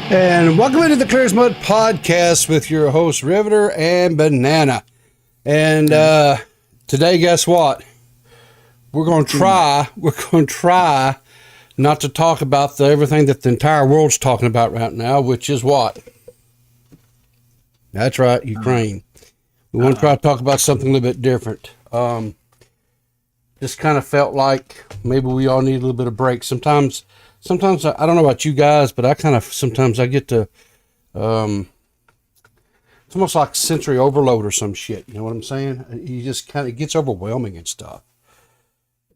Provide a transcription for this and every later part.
And welcome into the Clear as Mud podcast with your host Riveter and Banana. And today, guess what? We're going to try not to talk about everything that the entire world's talking about right now, which is what? That's right, Ukraine. We want to try to talk about something a little bit different. Just kind of felt like maybe we all need a little bit of break. Sometimes I don't know about you guys, but sometimes I get to, it's almost like sensory overload or some shit. You know what I'm saying? You just kind of gets overwhelming and stuff.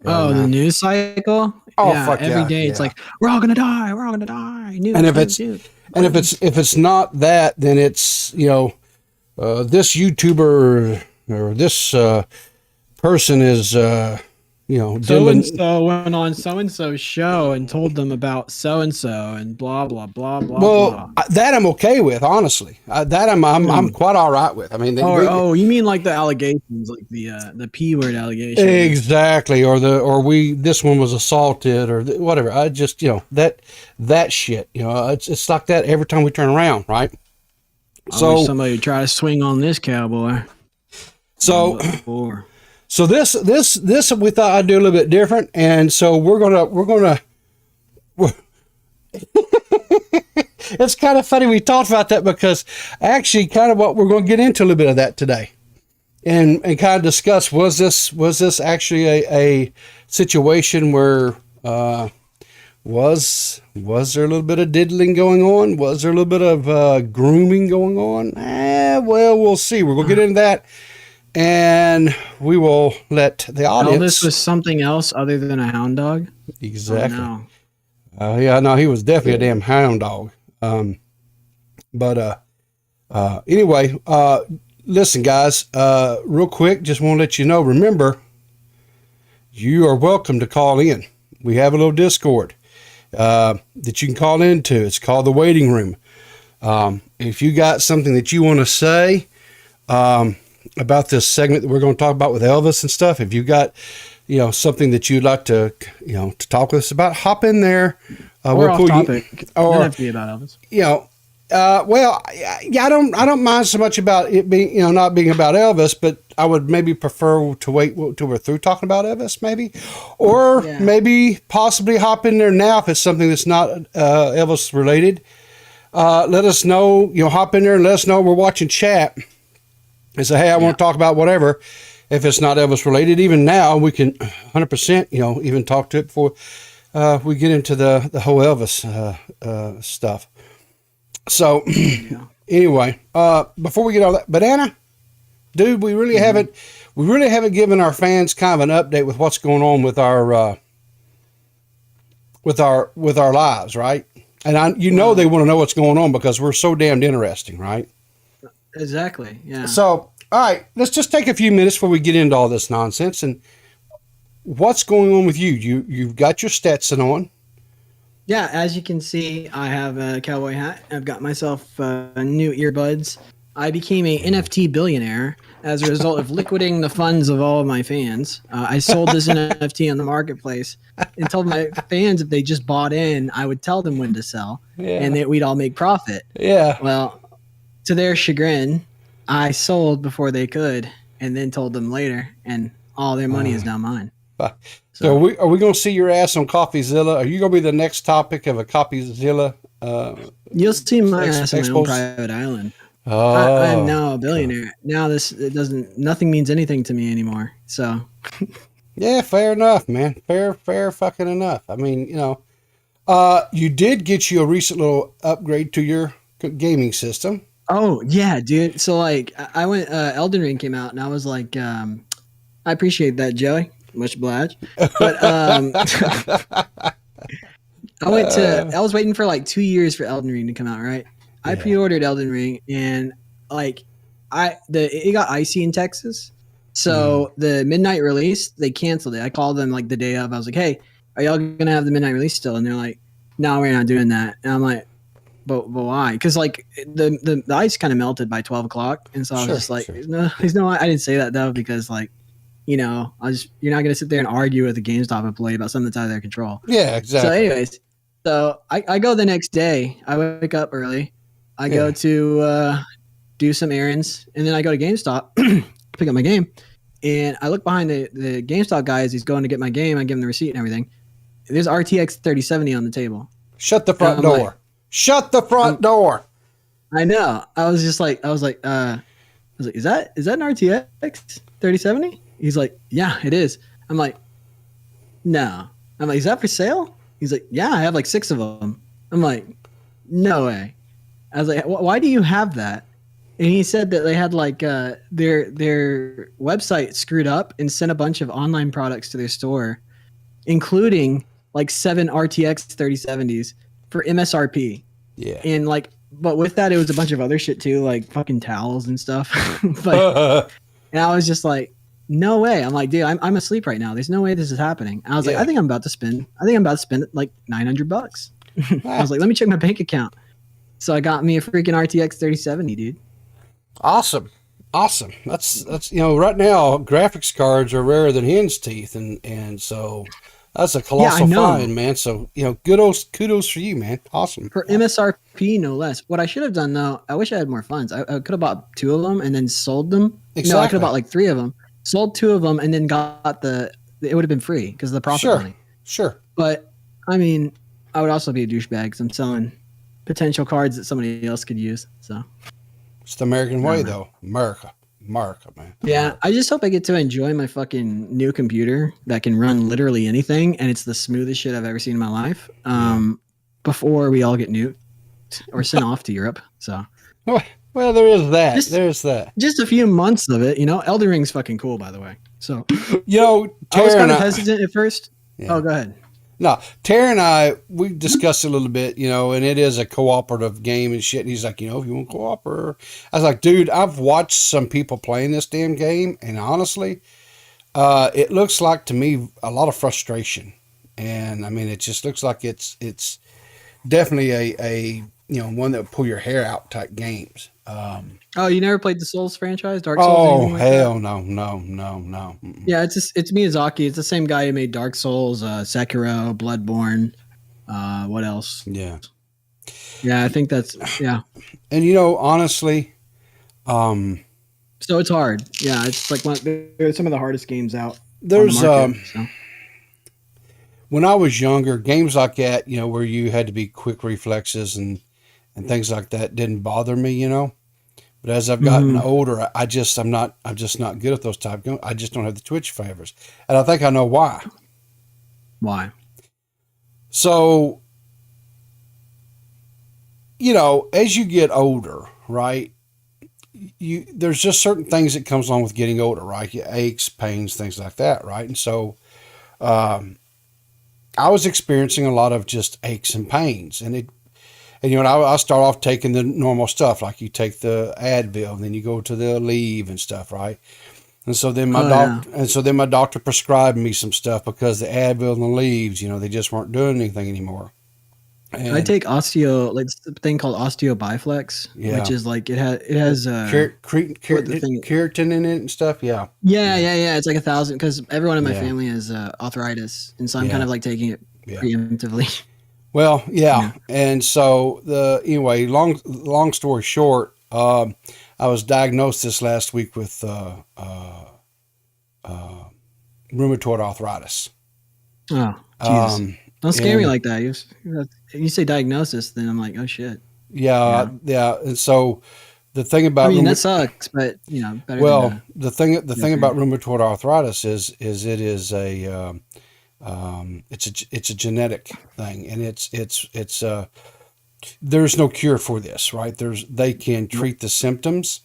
And, the news cycle. Oh, yeah, fuck every day it's like we're all gonna die. We're all gonna die. News, and if it's not that, then it's this YouTuber or this person is so and so went on so and so's show and told them about so and so and blah blah blah blah. Well, that I'm okay with, honestly. That I'm quite all right with. I mean, you mean like the allegations, like the P word allegation? Exactly, or this one was assaulted or whatever. I just that shit. It's like that every time we turn around, right? I wish somebody would try to swing on this cowboy. So this we thought I'd do a little bit different, and so we're gonna. It's kind of funny we talked about that because actually, kind of what we're going to get into a little bit of that today, and kind of discuss was this actually a situation where was there a little bit of diddling going on? Was there a little bit of grooming going on? Well, we'll see. We're going to get into that. And we will let the audience. Elvis was something else other than a hound dog? Exactly. Oh, no. He was definitely a damn hound dog. Anyway, listen, guys, real quick, just want to let you know, remember, you are welcome to call in. We have a little Discord that you can call into. It's called the Waiting Room. If you got something that you want to say, about this segment that we're going to talk about with Elvis and stuff. If you got, something that you'd like to, to talk with us about, hop in there. Or off topic. It doesn't have to be about Elvis. I don't mind so much about it being, not being about Elvis, but I would maybe prefer to wait till we're through talking about Elvis, maybe, or maybe possibly hop in there now if it's something that's not Elvis related. Let us know. Hop in there and let us know we're watching chat. And say, hey, I want to talk about whatever. If it's not Elvis related, even now we can 100%, even talk to it before we get into the whole Elvis stuff. So anyway, before we get all that, Banana, dude, we really haven't given our fans kind of an update with what's going on with our lives, right? And they want to know what's going on because we're so damned interesting, right? Exactly. Yeah. So, all right, let's just take a few minutes before we get into all this nonsense. And what's going on with you? You've got your Stetson on. Yeah, as you can see, I have a cowboy hat. I've got myself new earbuds. I became a NFT billionaire as a result of liquidating the funds of all of my fans. I sold this NFT on the marketplace and told my fans if they just bought in, I would tell them when to sell, and that we'd all make profit. Yeah. Well, to their chagrin, I sold before they could, and then told them later, and all their money is now mine. So are we going to see your ass on CoffeeZilla? Are you going to be the next topic of a CoffeeZilla? You'll see my ass on my own private island. I'm now a billionaire. Now nothing means anything to me anymore. So, yeah, fair enough, man. Fair fucking enough. I mean, you did get you a recent little upgrade to your gaming system. Oh yeah, dude. So like I went, Elden Ring came out and I was like, I appreciate that, Joey. Much obliged. But I was waiting for like 2 years for Elden Ring to come out, right? I pre-ordered Elden Ring and like it got icy in Texas. So the midnight release, they canceled it. I called them like the day of. I was like, hey, are y'all going to have the midnight release still? And they're like, no, we're not doing that. And I'm like, but why? Because like the ice kind of melted by 12 o'clock, and so I was just like, no, there's no. I didn't say that though because like, you're not gonna sit there and argue with a GameStop employee about something that's out of their control. Yeah, exactly. So, anyways, So I go the next day. I wake up early. I go to do some errands, and then I go to GameStop, pick up my game, and I look behind the GameStop guy as he's going to get my game. I give him the receipt and everything. There's RTX 3070 on the table. Shut the front door. Like, shut the front door. I know. I was like, is that an RTX 3070? He's like, yeah, it is. I'm like, no. I'm like, is that for sale? He's like, yeah, I have like 6 of them. I'm like, no way. I was like, why do you have that? And he said that they had like their website screwed up and sent a bunch of online products to their store, including like 7 RTX 3070s for MSRP. Yeah. And like, but with that, it was a bunch of other shit too, like fucking towels and stuff. But and I was just like, no way. I'm like, dude, I'm asleep right now. There's no way this is happening. I was like, I think I'm about to spend like $900. I was like, let me check my bank account. So I got me a freaking RTX 3070, dude. Awesome. That's right now graphics cards are rarer than hen's teeth, and so that's a colossal find, man. So kudos for you, man. Awesome. For MSRP, no less. What I should have done though, I wish I had more funds. I could have bought 2 of them and then sold them. Exactly. No, I could have bought like 3 of them, sold 2 of them, and then got it would have been free because of the profit money. Sure. But I mean, I would also be a douchebag because I'm selling potential cards that somebody else could use. So it's the American way, though. America, man. Yeah, I just hope I get to enjoy my fucking new computer that can run literally anything, and it's the smoothest shit I've ever seen in my life. Before we all get nuked or sent off to Europe. So, well, there is that. There's that. Just a few months of it, Elden Ring's fucking cool, by the way. So, Tara I was kind of hesitant at first. Yeah. Oh, go ahead. No, Tara and I, we discussed it a little bit, and it is a cooperative game and shit. And he's like, if you want to cooperate. I was like, dude, I've watched some people playing this damn game, and honestly, it looks like to me a lot of frustration. And I mean, it just looks like it's definitely a one that would pull your hair out type games. Oh, you never played the Souls franchise, Dark Souls? Oh, hell no. Yeah, it's Miyazaki. It's the same guy who made Dark Souls, Sekiro, Bloodborne. What else? Yeah, I think that's And honestly, so it's hard. Yeah, it's like some of the hardest games out. There's when I was younger, games like that, where you had to be quick reflexes and things like that didn't bother me, But as I've gotten older, I'm just not good at those type of games. I just don't have the twitch fibers. And I think I know why. Why? So, as you get older, right, there's just certain things that comes along with getting older, right? Aches, pains, things like that, right? And so, I was experiencing a lot of just aches and pains, and I start off taking the normal stuff, like you take the Advil, and then you go to the Aleve and stuff, right? And so then my doctor prescribed me some stuff because the Advil and the Aleves, they just weren't doing anything anymore. And I take this thing called Osteo-Biflex, which is like it has keratin in it and stuff. Yeah. It's like 1,000 because everyone in my family has arthritis, and so I'm kind of like taking it preemptively. Well, yeah. And so anyway, long story short, I was diagnosed this last week with rheumatoid arthritis. Oh, Jesus. Don't scare me like that. You say diagnosis, then I'm like, oh shit. Yeah. And so the thing about that sucks, but better. Well, the thing about rheumatoid arthritis is it is it's a genetic thing, and it's there's no cure for this, right? They can treat the symptoms,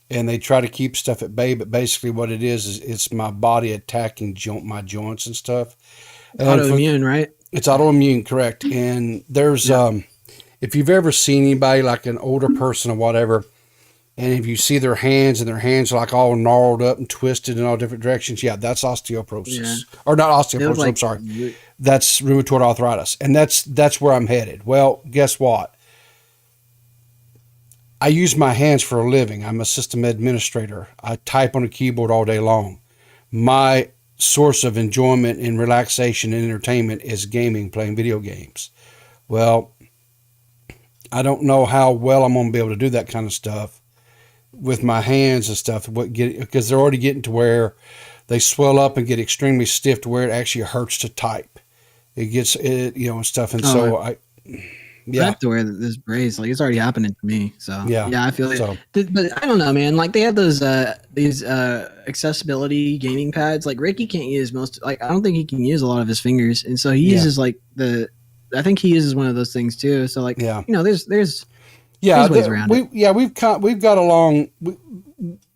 and they try to keep stuff at bay, but basically what it is it's my body attacking my joints and stuff. Autoimmune, right? It's autoimmune, correct. And there's if you've ever seen anybody like an older person or whatever, and if you see their hands are like all gnarled up and twisted in all different directions, that's osteoporosis. Or not osteoporosis, I'm sorry. That's rheumatoid arthritis. And that's where I'm headed. Well, guess what? I use my hands for a living. I'm a system administrator. I type on a keyboard all day long. My source of enjoyment and relaxation and entertainment is gaming, playing video games. Well, I don't know how well I'm going to be able to do that kind of stuff with my hands and stuff. Because they're already getting to where they swell up and get extremely stiff to where it actually hurts to type. It gets it, and stuff. And I have to wear this brace. Like, it's already happening to me. So yeah, I feel it. So, but I don't know, man. Like, they have these accessibility gaming pads. Like, Ricky can't use most. Like, I don't think he can use a lot of his fingers, and so he uses like I think he uses one of those things too. So like, there's ways around it. We've got along.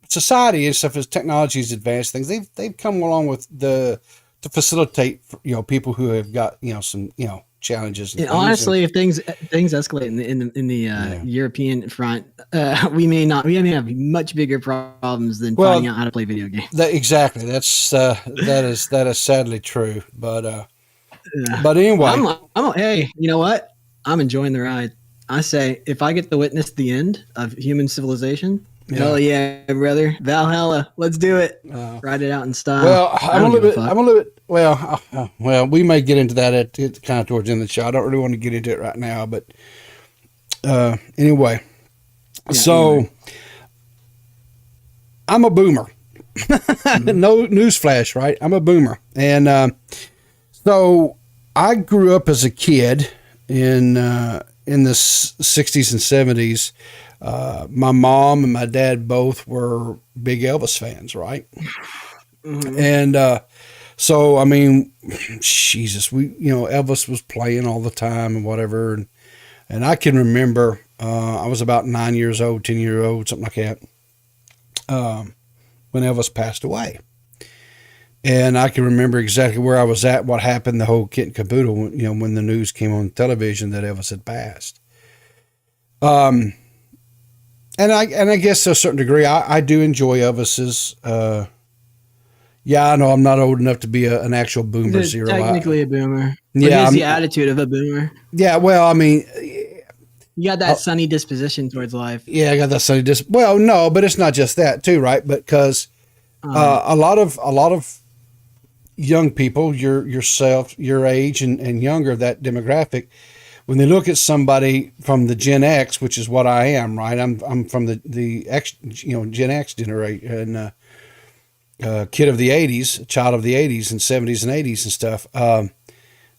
Society and stuff as technology's advanced things. They've come along with to facilitate people who have got some challenges. And honestly, if things escalate in the European front, we may have much bigger problems than finding out how to play video games. Exactly. That is sadly true. But anyway, hey, you know what? I'm enjoying the ride. I say, if I get to witness the end of human civilization, hell yeah, brother, Valhalla, let's do it. Ride it out in style. Well, I'm a little bit. Well, we may get into that at kind of towards the end of the show. I don't really want to get into it right now, but anyway. So I'm a boomer. No newsflash, right? I'm a boomer, and so I grew up as a kid in the 60s and 70s. My mom and my dad both were big Elvis fans, right? Mm-hmm. And so, I mean, Jesus, Elvis was playing all the time and whatever. And I can remember I was about 9 years old, 10 years old, something like that, when Elvis passed away. And I can remember exactly where I was at, what happened, the whole kit and caboodle, when the news came on television that Elvis had passed. And I guess to a certain degree, I do enjoy Elvis's. I know I'm not old enough to be an actual boomer. Zero. Technically a boomer. Yeah, the attitude of a boomer. Yeah, well, I mean, you got that sunny disposition towards life. Yeah, I got that sunny disposition. Well, no, but it's not just that too, right? Because a lot of young people, yourself, your age and younger, that demographic, when they look at somebody from the Gen X, which is what I am, right? I'm from the X, Gen X generation, kid of the 80s, child of the 80s and 70s and 80s and stuff.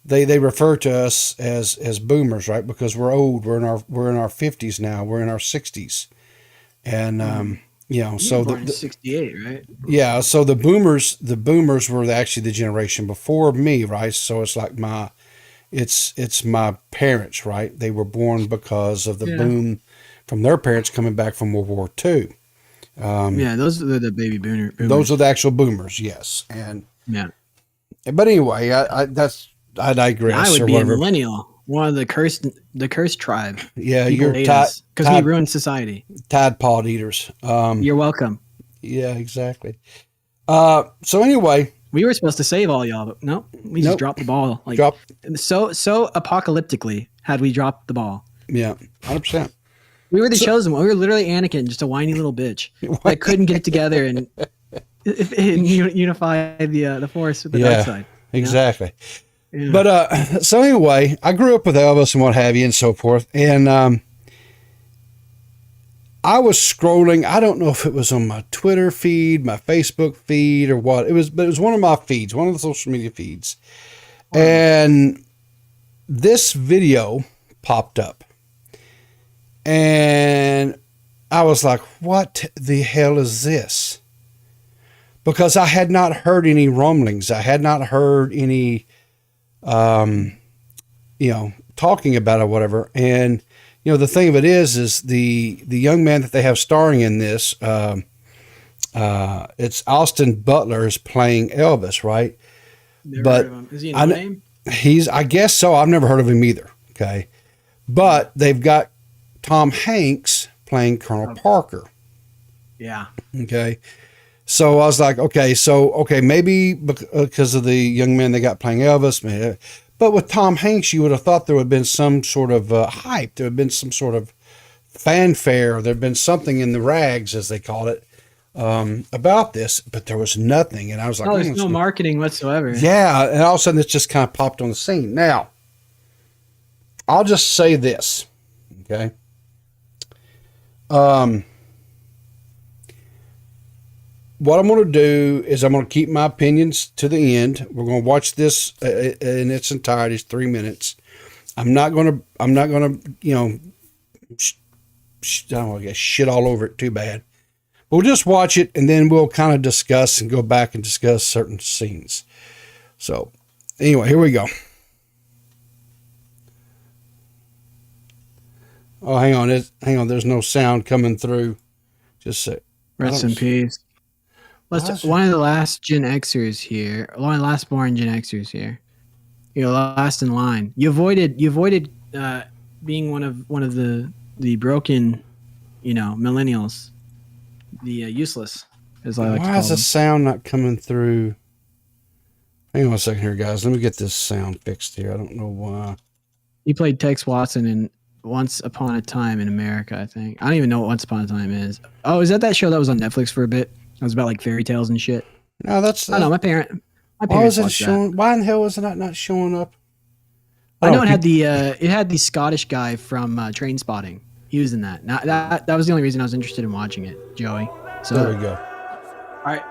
They refer to us as boomers, right? Because we're old. We're in our 50s now. We're in our 60s, and so the 68, right? Yeah, so the boomers were actually the generation before me, right? So it's like it's my parents, right? They were born because of the boom from their parents coming back from World War II. Those are the baby boomers. Those are the actual boomers, yes. And but anyway, I digress. I would be a millennial, one of the cursed tribe. Yeah, people you're because we ruined society. Tide pod eaters. You're welcome. Yeah, exactly. So anyway, we were supposed to save all y'all, but no, we just dropped the ball. Like so apocalyptically had we dropped the ball. Yeah, 100%. We were the chosen one. We were literally Anakin, just a whiny little bitch that couldn't get it together and unify the Force with the dark side. Exactly. Yeah. But so anyway, I grew up with Elvis and what have you and so forth, and I was scrolling. I don't know if it was on my Twitter feed, my Facebook feed, or what. But it was one of my feeds, one of the social media feeds, and this video popped up. And I was like, what the hell is this? Because I had not heard any rumblings. I had not heard any, talking about it or whatever. And, the thing of it is the young man that they have starring in this, it's Austin Butler is playing Elvis, right? Never heard of him. Is he a name? I guess so. I've never heard of him either. Okay. But they've got Tom Hanks playing Colonel Parker. Yeah. Okay. So I was like, okay, maybe because of the young man they got playing Elvis, but with Tom Hanks, you would have thought there would have been some sort of hype. There would have been some sort of fanfare. There had been something in the rags, as they called it, about this, but there was nothing. And I was like, there's no marketing whatsoever. Yeah. And all of a sudden it just kind of popped on the scene. Now, I'll just say this, okay? What I'm going to do is I'm going to keep my opinions to the end. We're going to watch this in its entirety. It's 3 minutes. I'm not going to, you know, I don't want to get shit all over it too bad. We'll just watch it, and then we'll kind of discuss and go back and discuss certain scenes. So, anyway, here we go. Oh, hang on. There's no sound coming through. Just a sec. Rest in peace. One of the last Gen Xers here. One of the last born Gen Xers here. You know, last in line. You avoided being one of the broken, you know, millennials. The useless, as I like to call them. Why is the sound not coming through? Hang on a second here, guys. Let me get this sound fixed here. I don't know why. He played Tex Watson in Once Upon a Time in America, I think. I don't even know what Once Upon a Time is. Oh, is that show that was on Netflix for a bit? It was about like fairy tales and shit. No, that's. I don't know. My parents. Why was it showing? That. Why in the hell was it not showing up? I know it had the Scottish guy from Trainspotting. He was in that. Now, that was the only reason I was interested in watching it, Joey. So there we go. All right.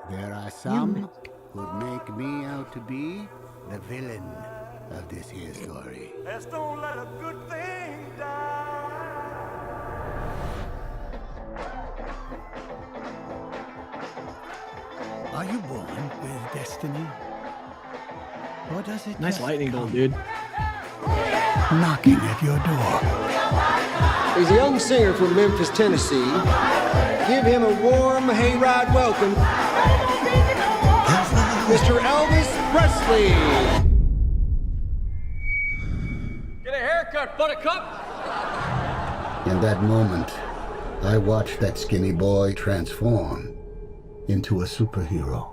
There are some who'd make me out to be the villain of this here story. Let's don't let a good thing die. Are you born with destiny? Or does it nice lightning bolt, dude. Knocking at your door. He's a young singer from Memphis, Tennessee. Give him a warm hayride welcome. Mr. Elvis Presley. Get a haircut, buttercup. In that moment, I watched that skinny boy transform into a superhero.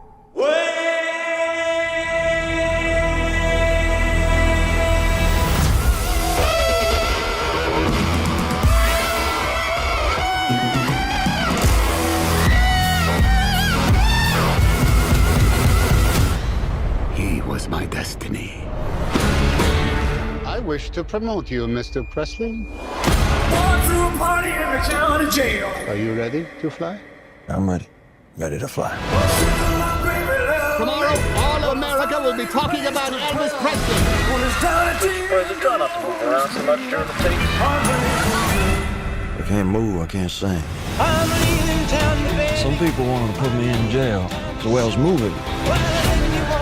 He was my destiny. I wish to promote you, Mr. Presley. Are you ready to fly? I'm ready. Ready to fly. Tomorrow, all of America will be talking about Elvis Presley. Where's it done up to move around so much during the tapes? I can't move, I can't sing. Some people want to put me in jail as well as moving.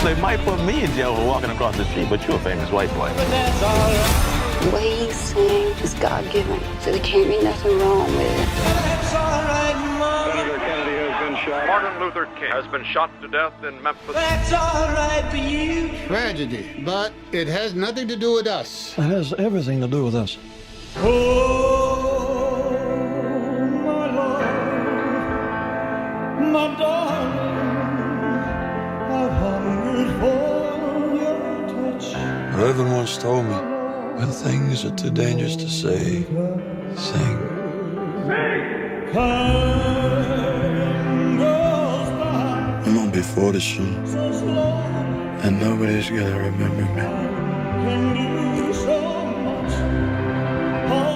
They might put me in jail for walking across the street, but you're a famous white boy. The way you sing is God-given, so there can't be nothing wrong with it. Senator Kennedy has been shot. Martin Luther King has been shot to death in Memphis. That's all right for you. Tragedy, but it has nothing to do with us. It has everything to do with us. Oh, my love, my darling, I've hungered for your touch. Reverend once told me, when things are too dangerous to say, sing. I'm gonna be 40 soon, and nobody's gonna remember me.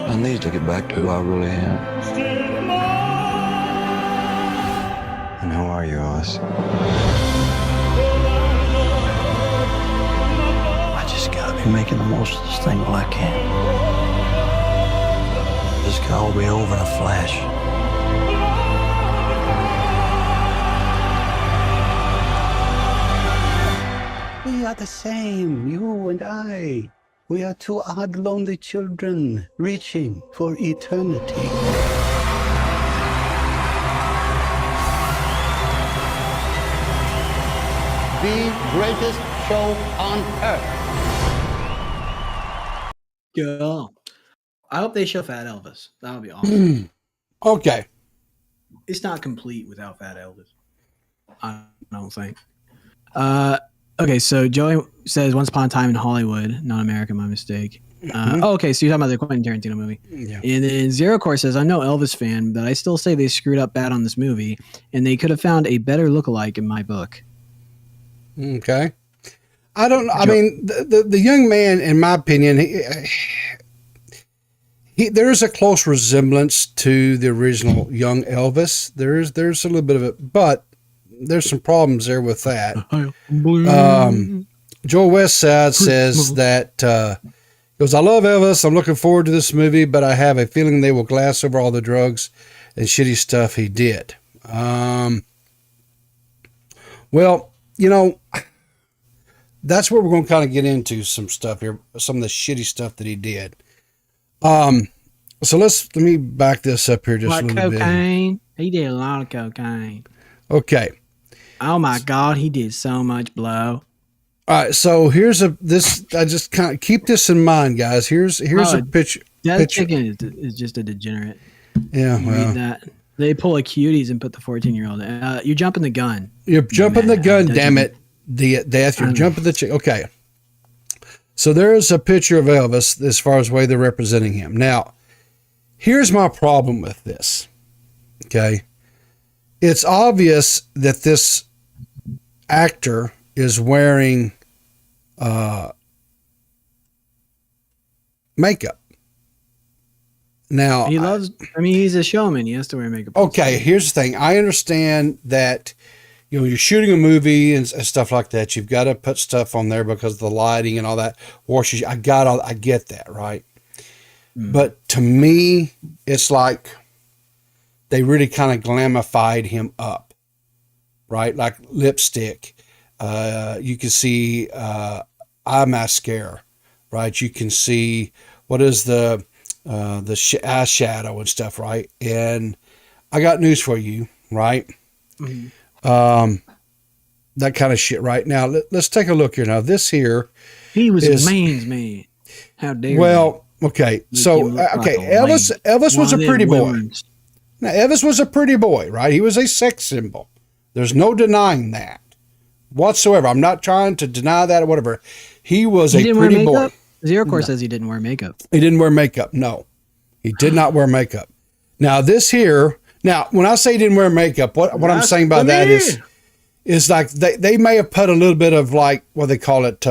I need to get back to who I really am. And who are you, Oz? I just gotta be making the most of this thing while I can. This can all be over in a flash. We are the same, you and I. We are two odd, lonely children reaching for eternity. The greatest show on earth. Go. I hope they show Fat Elvis. That would be awesome. Okay. It's not complete without Fat Elvis. I don't think. Okay, so Joey says Once Upon a Time in Hollywood, not America, my mistake. Okay, so you're talking about the Quentin Tarantino movie. Yeah. And then Zero Core says, I'm no Elvis fan, but I still say they screwed up bad on this movie, and they could have found a better lookalike in my book. Okay. I don't know. I mean, the young man, in my opinion, there is a close resemblance to the original young Elvis. There's a little bit of it, but there's some problems there with that. Joel Westside says that goes, I love Elvis. I'm looking forward to this movie, but I have a feeling they will glass over all the drugs and shitty stuff he did. Well, you know, that's where we're going to kind of get into some stuff here, some of the shitty stuff that he did. So let me back this up here just a little cocaine. He did a lot of cocaine. Okay. Oh my God, he did so much blow. All right, so I just kind of keep this in mind, guys. Here's a picture. That chicken is just a degenerate. Yeah, well. That. They pull a cuties and put the 14-year-old. You're jumping the gun. You're jumping the gun, damn it. Death, you're jumping the chick. Okay. So there's a picture of Elvis as far as the way they're representing him. Now, here's my problem with this. Okay. It's obvious that this actor is wearing makeup. Now, he's a showman. He has to wear makeup. Okay, here's the thing. I understand that, you know, you're shooting a movie and stuff like that. You've got to put stuff on there because of the lighting and all that. I get that, right? But to me, it's like they really kind of glamified him up, right? Like lipstick. You can see eye mascara, right? You can see what is the eyeshadow and stuff, right? And I got news for you, right? That kind of shit, right? Now, let's take a look here. Now, this here, he was a man's man. How dare you? Okay, so Elvis was a pretty boy. Now, Elvis was a pretty boy, right? He was a sex symbol. There's no denying that whatsoever. I'm not trying to deny that or whatever. He was a pretty boy. Zero Core says he didn't wear makeup. He didn't wear makeup. No, he did not wear makeup. Now this here, when I say he didn't wear makeup, what I'm saying by that is like they may have put a little bit of like, what they call it,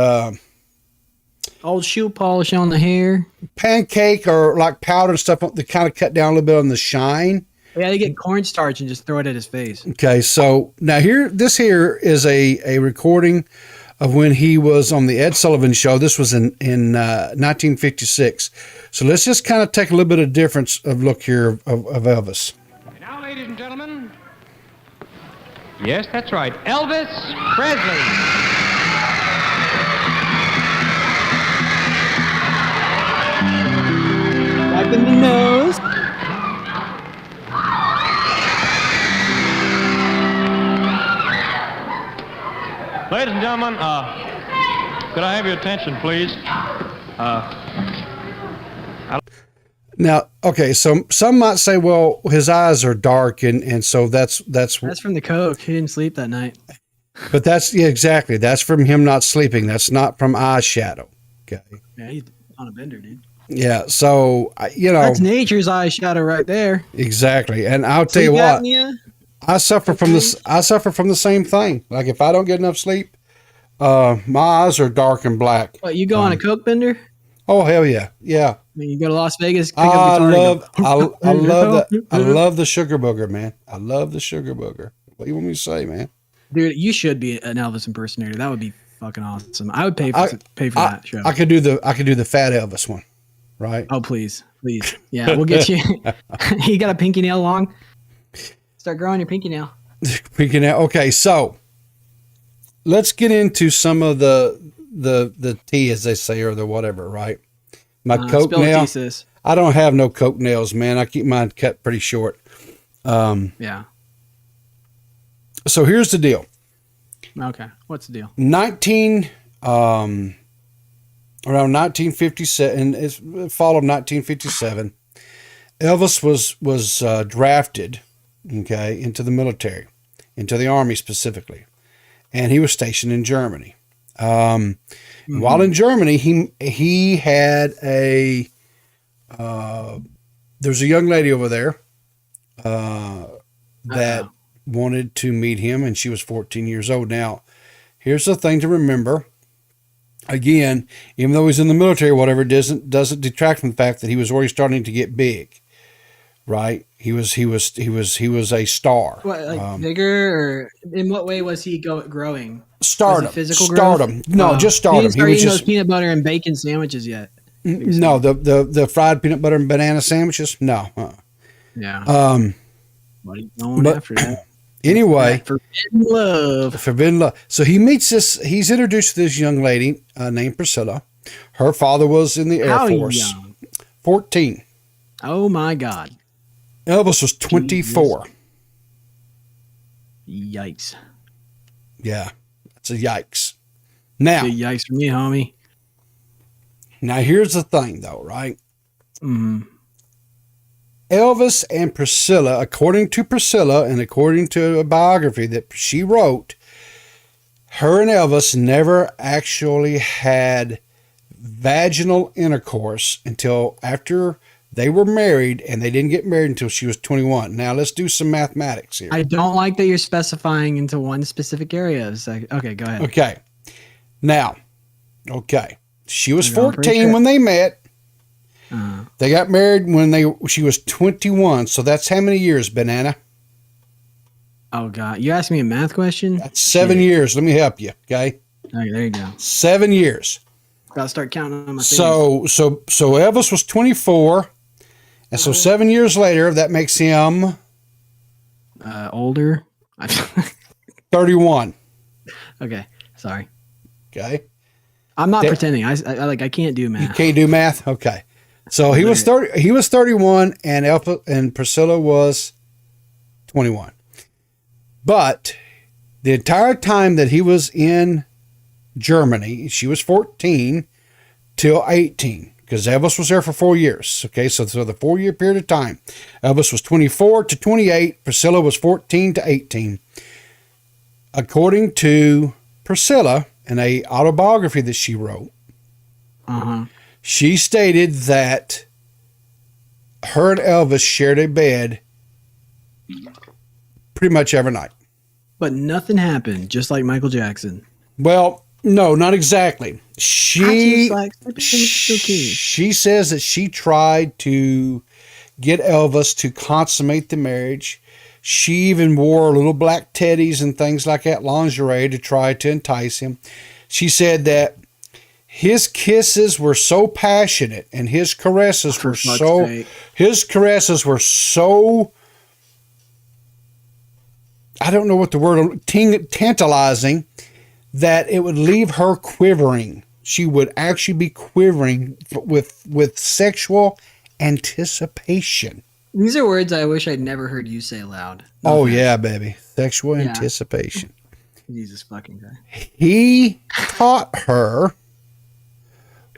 old shoe polish on the hair, pancake or like powder and stuff to kind of cut down a little bit on the shine. Yeah, they get cornstarch and just throw it at his face. Okay, so now this here is a recording of when he was on the Ed Sullivan Show. This was in 1956. So let's just kind of take a little bit of difference of look here of Elvis. And now, ladies and gentlemen, yes, that's right, Elvis Presley. Wiping the nose. Ladies and gentlemen, could I have your attention, please? Now, okay, so some might say, well, his eyes are dark, and so that's from the coke. He didn't sleep that night. But exactly. That's from him not sleeping. That's not from eyeshadow. Okay. Yeah, he's on a bender, dude. Yeah, so that's nature's eyeshadow right there. Exactly, and I'll tell you what. I suffer from this. I suffer from the same thing. Like if I don't get enough sleep, my eyes are dark and black. What, you go on a coke bender? Oh hell yeah, yeah. I mean, you go to Las Vegas. I love the sugar booger, man. I love the sugar booger. What do you want me to say, man? Dude, you should be an Elvis impersonator. That would be fucking awesome. I would pay for that show. I could do the fat Elvis one, right? Oh please. Yeah, we'll get you. You got a pinky nail long? Start growing your pinky nail. Pinky nail. Okay, so let's get into some of the tea, as they say, or the whatever, right? My coke nail. I don't have no coke nails, man. I keep mine cut pretty short. Yeah. So here's the deal. Okay, what's the deal? Around 1957, it's fall of 1957, Elvis was drafted, okay, into the military, into the Army specifically, and he was stationed in Germany. While in Germany, he had there's a young lady over there that wanted to meet him, and she was 14 years old. Now, here's the thing to remember. again, even though he's in the military or whatever, doesn't detract from the fact that he was already starting to get big. Right? He was a star. What, like bigger, or in what way was he growing? Stardom. Was it physical stardom. growth? No, just stardom. He didn't start was eating just those peanut butter and bacon sandwiches yet. no the fried peanut butter and banana sandwiches. No. Yeah. What are you going after that? Anyway, forbidden love. So he's introduced to this young lady named Priscilla. Her father was in the Air Force. Young? 14. Oh my God. Elvis was 24. Yikes. Yeah. That's a yikes. Now, Big yikes for me, homie. Now here's the thing though, right? Mm-hmm. Elvis and Priscilla, according to Priscilla and according to a biography that she wrote, her and Elvis never actually had vaginal intercourse until after they were married, and they didn't get married until she was 21. Now let's do some mathematics here. I don't like that you're specifying into one specific area. Okay, go ahead. Okay. Now, she was 14 when they met. They got married when she was 21. So that's how many years, Banana? Oh God, you asked me a math question. That's 7 years. Let me help you. Okay. Okay, there you go. 7 years. Gotta start counting on my fingers. So Elvis was 24, and so 7 years later, that makes him older. 31. Okay, sorry. Okay. I'm not pretending. I can't do math. You can't do math. Okay. So he was 30. He was 31, and Elvis and Priscilla was 21. But the entire time that he was in Germany, she was 14 till 18, because Elvis was there for 4 years. Okay, so the 4 year period of time, Elvis was 24 to 28, Priscilla was 14 to 18. According to Priscilla, in a autobiography that she wrote, she stated that her and Elvis shared a bed pretty much every night. But nothing happened, just like Michael Jackson. Well, no, not exactly. She says that she tried to get Elvis to consummate the marriage. She even wore little black teddies and things like that, lingerie, to try to entice him. She said that his kisses were so passionate and his caresses were so I don't know what the word, tantalizing, that it would leave her quivering. She would actually be quivering with sexual anticipation. These are words I wish I'd never heard you say aloud. Yeah, baby. Sexual anticipation. Jesus fucking Christ. He taught her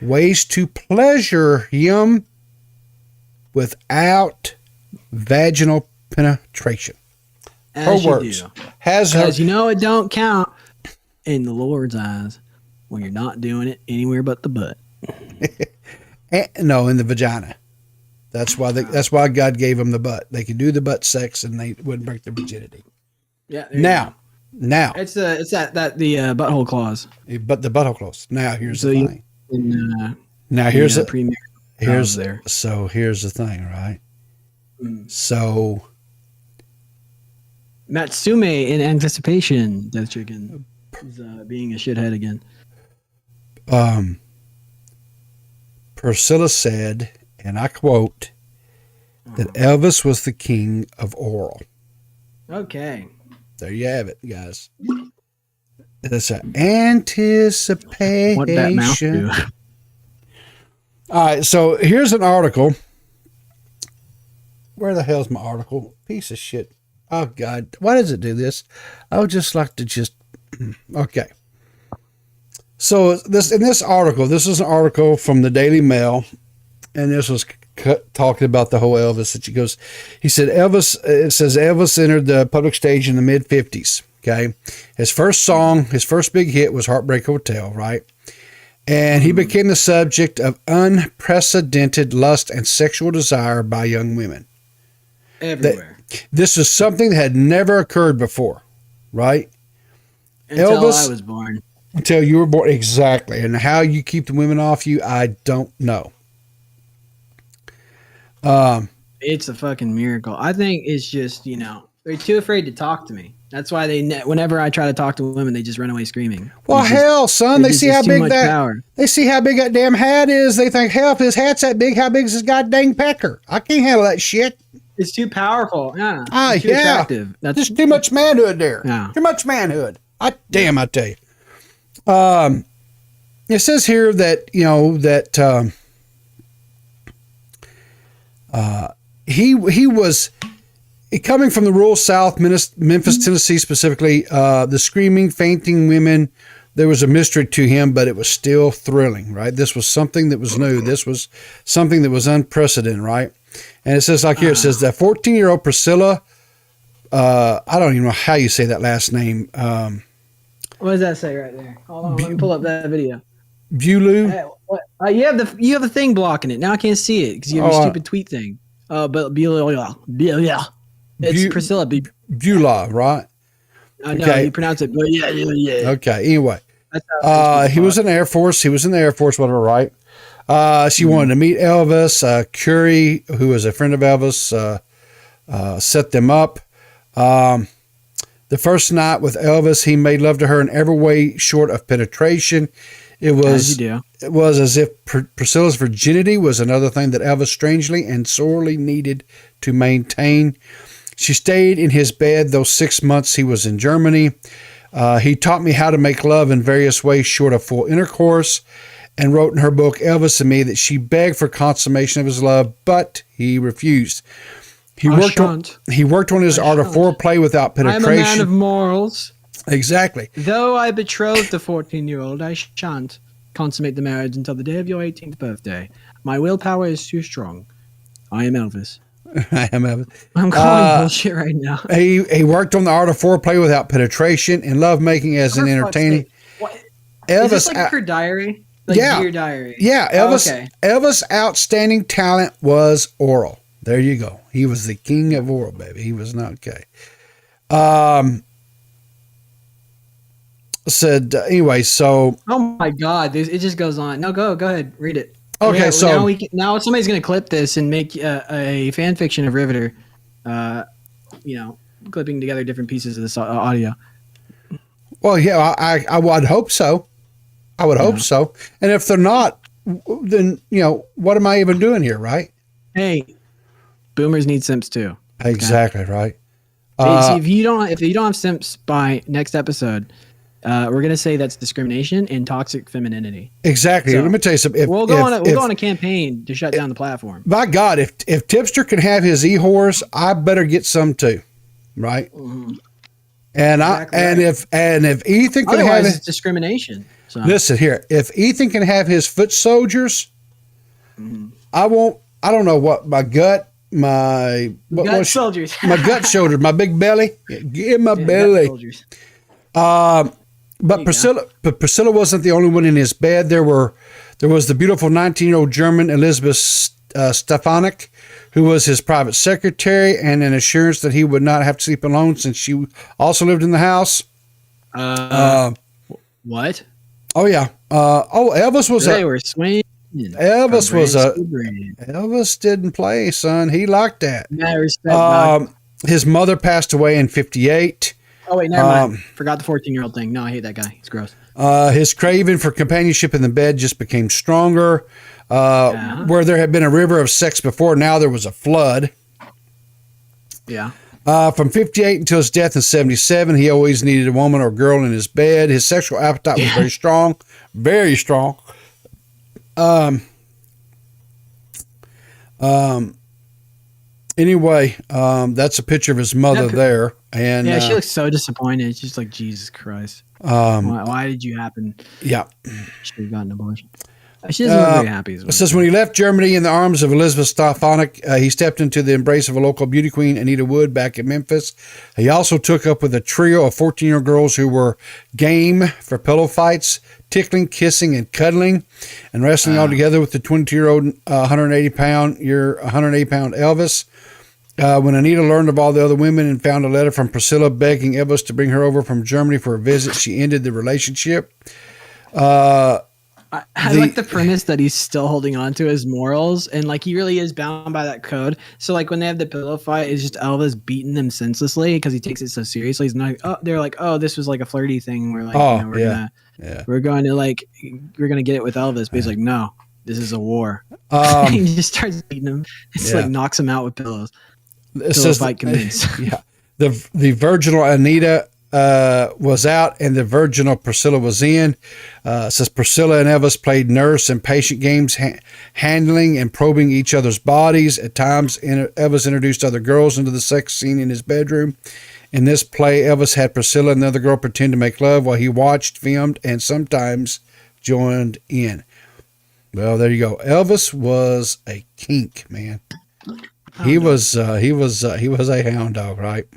ways to pleasure him without vaginal penetration. As her words. You do. Because you know it don't count in the Lord's eyes when you're not doing it anywhere but the butt. No, in the vagina. That's why God gave them the butt. They could do the butt sex and they wouldn't break their virginity. Yeah. Now it's the butthole clause. But the butthole clause. Now here's the thing. Here's the thing, right? So Matsume in anticipation, Death Chicken, is being a shithead again. Priscilla said, and I quote, that Elvis was the king of oral. Okay. There you have it, guys. That's an anticipation. What that mouth do? All right, so here's an article. Where the hell's my article? Piece of shit. Oh, God. Why does it do this? I would just like to okay. So in this article, this is an article from the Daily Mail, and this was talking about the whole Elvis. He said Elvis entered the public stage in the mid 50s. Okay. His first big hit was Heartbreak Hotel, right? And he became the subject of unprecedented lust and sexual desire by young women. Everywhere. This is something that had never occurred before, right? Until I was born. until you were born. Exactly. And how you keep the women off you, I don't know. It's a fucking miracle. I think it's just, they're too afraid to talk to me. That's why whenever I try to talk to women, they just run away screaming. Well, hell, son, they see how big power. They see how big that damn hat is. They think, hell, if his hat's that big, how big is his goddamn pecker? I can't handle that shit. It's too powerful. Yeah. Too attractive. That's just too much manhood there. Yeah. Too much manhood. I tell you. It says here that, he was coming from the rural South, Memphis, Tennessee specifically. The screaming, fainting women, there was a mystery to him, but it was still thrilling, right? This was something that was new. This was something that was unprecedented, right? And it says like here, it says that 14-year-old Priscilla, I don't even know how you say that last name. What does that say right there? Hold on, let me pull up that video. Bulu? You have the thing blocking it. Now I can't see it because you have your stupid tweet thing. But Bula. It's Priscilla. Beulah, right? I know you pronounce it, but yeah. Okay. Anyway, he was in the Air Force. He was in the Air Force, whatever, right? She wanted to meet Elvis. Curie, who was a friend of Elvis, set them up. The first night with Elvis, he made love to her in every way short of penetration. It was as if Priscilla's virginity was another thing that Elvis strangely and sorely needed to maintain. She stayed in his bed those 6 months he was in Germany. He taught me how to make love in various ways short of full intercourse, and wrote in her book, Elvis and Me, that she begged for consummation of his love, but he refused. He worked on his art of foreplay without penetration. I'm a man of morals. Exactly. Though I betrothed the 14-year-old, I shan't consummate the marriage until the day of your 18th birthday. My willpower is too strong. I am Elvis. I am Elvis. I'm calling bullshit right now. He worked on the art of foreplay without penetration and lovemaking as an entertaining. Elvis, is this like her diary? Like Dear Diary? Yeah. Elvis' outstanding talent was oral. There you go. He was the king of oral, baby. He was not gay. Anyway, so. Oh my God! It just goes on. No, go ahead, read it. Okay, now somebody's gonna clip this and make a fan fiction of Riveter. Clipping together different pieces of this audio. Well, yeah, I would hope so. I would hope so. And if they're not, then what am I even doing here, right? Hey, boomers need simps too. Exactly right. If you don't have simps by next episode, we're gonna say that's discrimination and toxic femininity. Exactly. So, let me tell you something. We'll go on a campaign to shut down the platform. By God, if Tipster can have his e-whores, I better get some too, right? Mm-hmm. And if Ethan can have it's discrimination. So. Listen here, if Ethan can have his foot soldiers, I won't. I don't know what my gut. My soldiers. My gut shoulder, my big belly. Give my belly. But Priscilla wasn't the only one in his bed. There was the beautiful 19-year-old German Elizabeth Stefanik, who was his private secretary, and an assurance that he would not have to sleep alone since she also lived in the house. What? Oh yeah. Elvis was. They were swinging. Elvis didn't play, son. He liked that. Yeah, respect. His mother passed away in 1958. Oh wait, never mind. Forgot the 14-year-old thing. No, I hate that guy. He's gross. His craving for companionship in the bed just became stronger. Where there had been a river of sex before, now there was a flood. Yeah. From 1958 until his death in 1977, he always needed a woman or girl in his bed. His sexual appetite was very strong, very strong. Anyway, that's a picture of his mother there. And yeah, she looks so disappointed. She's like, Jesus Christ. Why did you happen? Yeah. She should have gotten an abortion. She doesn't look very happy. It says, when he left Germany in the arms of Elizabeth Stefanik, he stepped into the embrace of a local beauty queen, Anita Wood, back in Memphis. He also took up with a trio of 14-year-old girls who were game for pillow fights, tickling, kissing, and cuddling, and wrestling all together with the 22-year-old 180-pound Elvis. When Anita learned of all the other women and found a letter from Priscilla begging Elvis to bring her over from Germany for a visit, she ended the relationship. I like the premise that he's still holding on to his morals, and like he really is bound by that code. So like when they have the pillow fight, it's just Elvis beating them senselessly because he takes it so seriously. He's not. Oh, they're like, oh, this was like a flirty thing. We're like, we're going to get it with Elvis, but he's like, no, this is a war. He just starts beating him. It's like knocks him out with pillows. Pillow fight commence. Yeah, the virginal Anita was out and the virginal Priscilla was in. Says Priscilla and Elvis played nurse and patient games, handling and probing each other's bodies. At times, Elvis introduced other girls into the sex scene in his bedroom. In this play, Elvis had Priscilla and another girl pretend to make love while he watched, filmed, and sometimes joined in. Well, there you go. Elvis was a kink, man. He was a hound dog, right?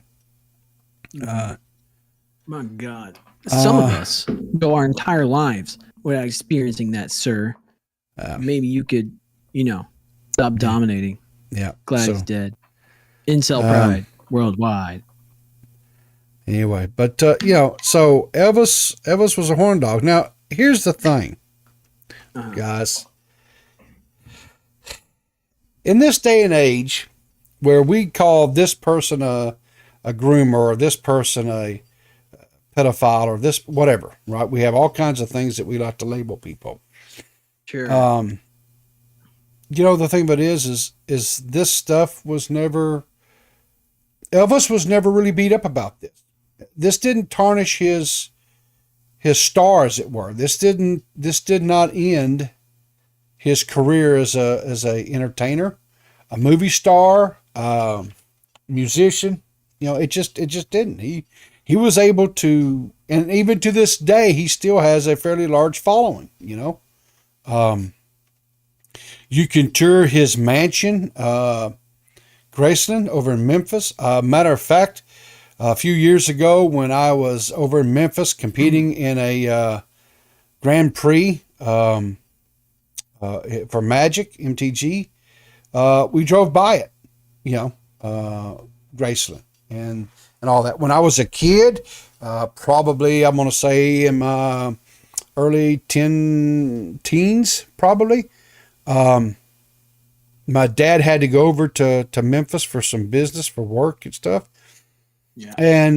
My God. Some of us go our entire lives without experiencing that, sir. Maybe you could, stop dominating. Yeah. Glad he's dead. Incel pride worldwide. Anyway, but, so Elvis was a horn dog. Now, here's the thing, guys. In this day and age where we call this person a groomer or this person a pedophile or this whatever, right? We have all kinds of things that we like to label people. Sure. The thing about it is this stuff was never, Elvis was never really beat up about this. This didn't tarnish his star, as it were. This did not end his career as a entertainer, a movie star, musician. It just didn't. He was able to, and even to this day, he still has a fairly large following. You can tour his mansion, Graceland, over in Memphis. Matter of fact, a few years ago when I was over in Memphis competing in a Grand Prix for Magic MTG, we drove by it, Graceland and all that. When I was a kid, probably I'm going to say in my early teens, probably. My dad had to go over to Memphis for some business, for work and stuff. Yeah. And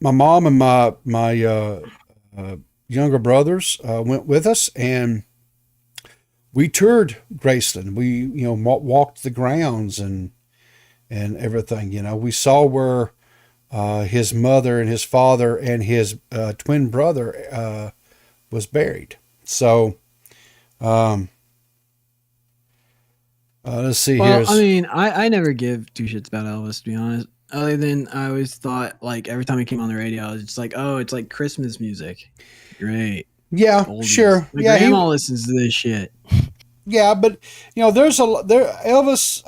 my mom and my younger brothers went with us, and we toured Graceland. We walked the grounds and everything. We saw where his mother and his father and his twin brother was buried. So let's see here. I mean, I never give two shits about Elvis, to be honest. Other than I always thought, like, every time he came on the radio, I was just like, oh, it's like Christmas music. Great. Yeah, oldies. Sure. My grandma listens to this shit. Yeah, but Elvis.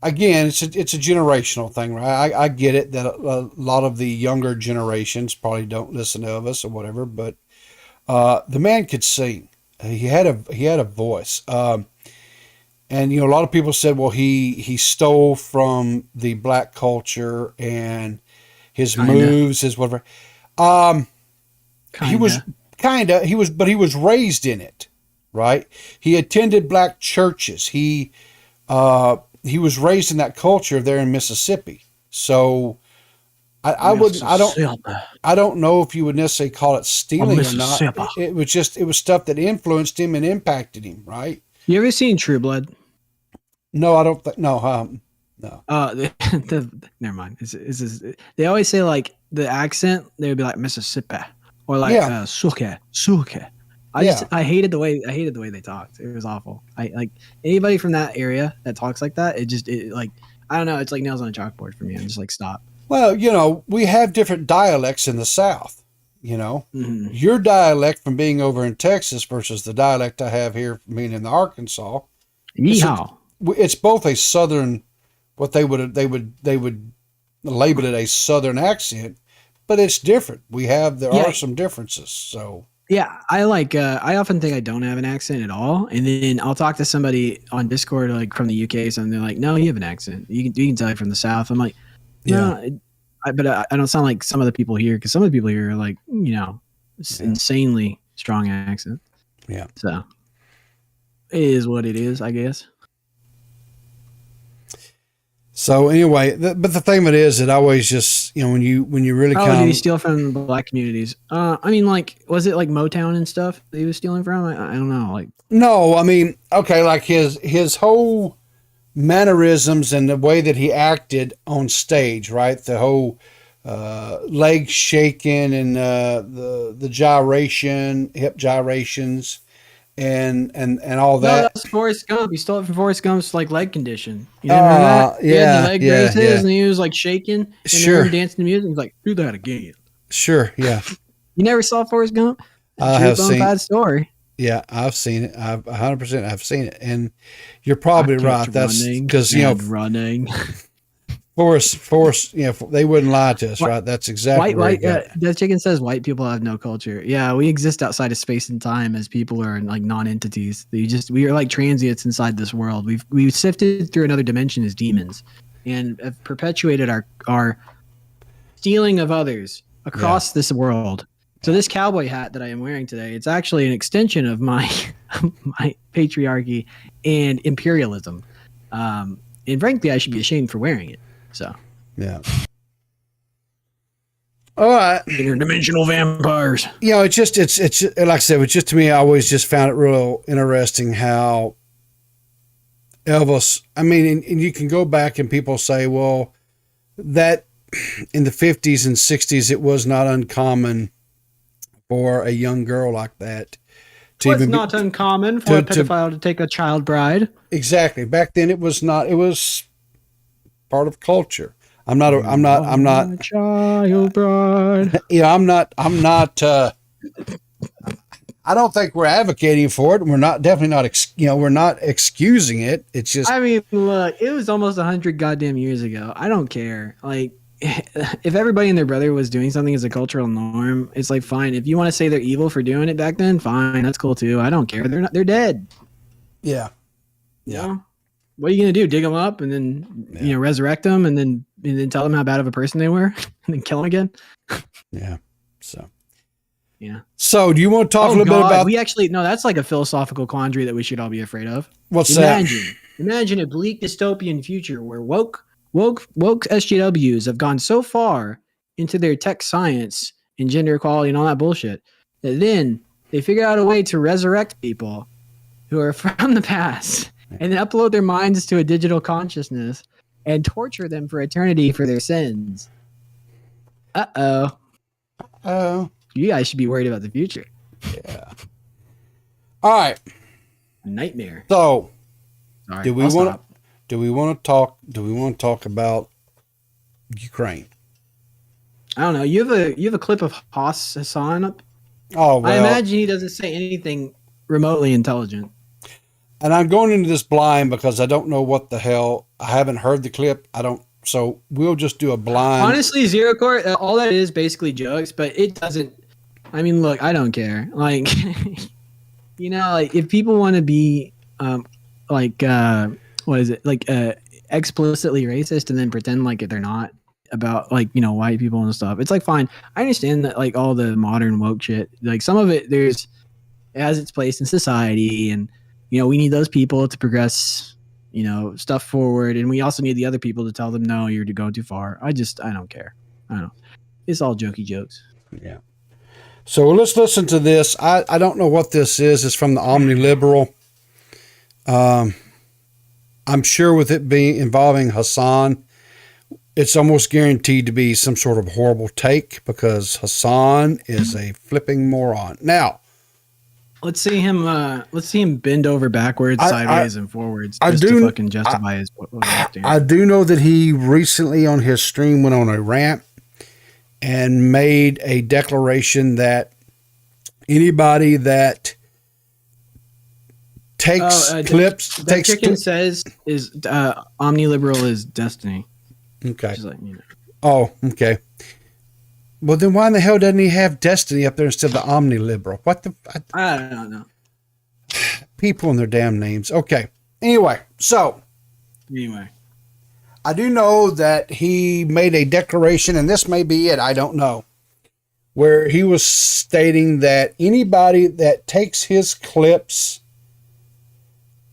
Again, it's a generational thing, right? I get it that a lot of the younger generations probably don't listen to Elvis or whatever, but the man could sing. He had a voice. And, a lot of people said, well, he stole from the black culture and his moves, his whatever. He was raised in it, right? He attended black churches. He was raised in that culture there in Mississippi. So I don't know if you would necessarily call it stealing or not. It was stuff that influenced him and impacted him, right? You ever seen True Blood? No, I don't think. No. Never mind. They always say like the accent. They would be like Mississippi or like suke. I hated the way they talked. It was awful. I like anybody from that area that talks like that. It like I don't know. It's like nails on a chalkboard for me. I'm just like stop. Well, we have different dialects in the South. Mm-hmm. Your dialect from being over in Texas versus the dialect I have here from being in the Arkansas. Yeehaw. It's both a Southern, what they would label it a Southern accent, but it's different. There are some differences. So yeah, I often think I don't have an accent at all, and then I'll talk to somebody on Discord like from the UK, so they're like, "No, you have an accent. You can tell you're from the South." I'm like, "No." But I don't sound like some of the people here, because some of the people here are like, It's insanely strong accent. Yeah. So it is what it is, I guess. So anyway, but the thing of it is that I always just, when you really How kind did he of, steal from black communities? I mean, like, was it like Motown and stuff that he was stealing from? I don't know. Like, no, I mean, okay, like his whole mannerisms and the way that he acted on stage, right? The whole leg shaking and the gyration, hip gyrations, and all no, that. that's Forrest Gump. He stole it from Forrest Gump's like leg condition. You never heard that? He had the leg yeah, braces and he was like shaking and Sure. then dancing to music. He's like, do that again. Sure, yeah. You never saw Forrest Gump? I have seen. Bad story. Yeah, I've seen it. I've 100%. I've seen it, and you're probably right. That's because running. Forrest. They wouldn't lie to us, right? That's exactly white. That chicken says white people have no culture. Yeah, we exist outside of space and time as people are like non-entities. We are like transients inside this world. We've sifted through another dimension as demons, and have perpetuated our stealing of others across this world. So this cowboy hat that I am wearing today, it's actually an extension of my my patriarchy and imperialism. And frankly, I should be ashamed for wearing it. So yeah. All right. Interdimensional vampires. It's just like I said, it's just, to me, I always just found it real interesting how Elvis, I mean, and you can go back and people say, well, that in the 50s and 60s, it was not uncommon for a young girl like that to It's not uncommon for a pedophile to take a child bride. Exactly. Back then it was not, it was part of culture. I'm not a child bride. I don't think we're advocating for it. We're not, definitely not, we're not excusing it. It's just, I mean, look, it was almost 100 goddamn years ago. I don't care. Like, if everybody and their brother was doing something as a cultural norm, it's like, fine. If you want to say they're evil for doing it back then, fine. That's cool too. I don't care. They're dead. Yeah. Yeah. You know? What are you going to do? Dig them up and then, resurrect them and then tell them how bad of a person they were and then kill them again? Yeah. So. Yeah. So do you want to talk a little bit about... that's like a philosophical quandary that we should all be afraid of. What's that? Imagine a bleak dystopian future where woke SJWs have gone so far into their tech science and gender equality and all that bullshit that then they figure out a way to resurrect people who are from the past and then upload their minds to a digital consciousness and torture them for eternity for their sins. Uh-oh. You guys should be worried about the future. Yeah. All right. Nightmare. So, Sorry, do we want to talk about Ukraine? I don't know. You have a clip of Hassan up. Oh, well, I imagine he doesn't say anything remotely intelligent. And I'm going into this blind because I don't know what the hell. I haven't heard the clip. So we'll just do a blind. Honestly, Zero Court, all that is basically jokes, but it doesn't. I mean, look, I don't care. Like, like if people want to be, what is it? Like, explicitly racist and then pretend like they're not about white people and stuff. It's like, fine. I understand that like all the modern woke shit, like some of it it has its place in society and, we need those people to progress, stuff forward. And we also need the other people to tell them, no, you're going too far. I don't care. I don't know. It's all jokey jokes. Yeah. So let's listen to this. I don't know what this is. It's from the Omni Liberal. I'm sure with it being involving Hassan, it's almost guaranteed to be some sort of horrible take because Hassan is a flipping moron. Now, let's see him bend over backwards, sideways, and forwards just to fucking justify his I do know that he recently on his stream went on a rant and made a declaration that anybody that takes clips, says is omniliberal is destiny. Okay. Just like, Oh, okay. Well, then why in the hell doesn't he have destiny up there instead of the omniliberal? What the? I don't know. People and their damn names. Okay. Anyway, I do know that he made a declaration, and this may be it. I don't know. where he was stating that anybody that takes his clips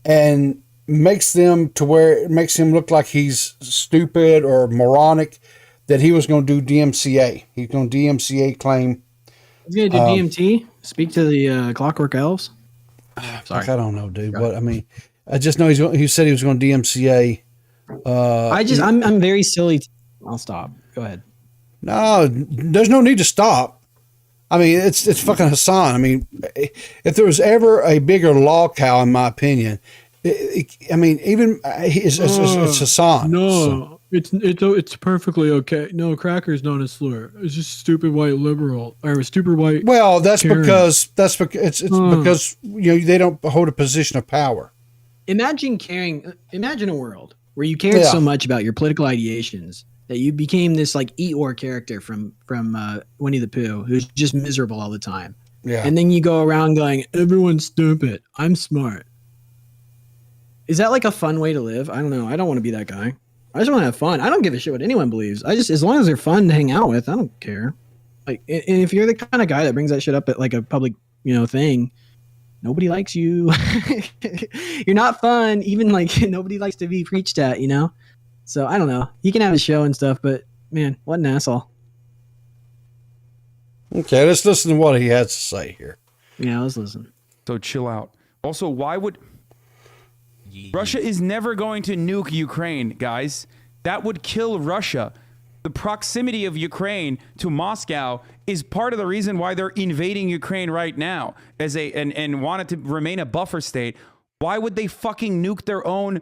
and makes them to where it makes him look like he's stupid or moronic, that he was going to do DMCA. He's going to DMCA claim. He's going to do DMT? Speak to the Clockwork Elves? Sorry. I don't know, dude. What I mean, I just know he said he was going to DMCA. I'm very silly. I'll stop. Go ahead. No, there's no need to stop. I mean, it's fucking Hassan. I mean, if there was ever a bigger law cow, in my opinion, it's Hassan. No, it's perfectly okay. No, cracker's not a slur. It's just stupid white liberal or a stupid white. Well, that's Karen. because it's because they don't hold a position of power. Imagine a world where you cared so much about your political ideations that you became this like Eeyore character from Winnie the Pooh, who's just miserable all the time. Yeah. And then you go around going, everyone's stupid. I'm smart. Is that like a fun way to live? I don't know. I don't want to be that guy. I just want to have fun. I don't give a shit what anyone believes. As long as they're fun to hang out with, I don't care. Like, and if you're the kind of guy that brings that shit up at like a public, thing, nobody likes you. You're not fun. Even like nobody likes to be preached at, So I don't know. He can have a show and stuff, but man, what an asshole. Okay, let's listen to what he has to say here. Yeah, let's listen. So chill out. Also, why would Russia is never going to nuke Ukraine, guys? That would kill Russia. The proximity of Ukraine to Moscow is part of the reason why they're invading Ukraine right now and want it to remain a buffer state. Why would they fucking nuke their own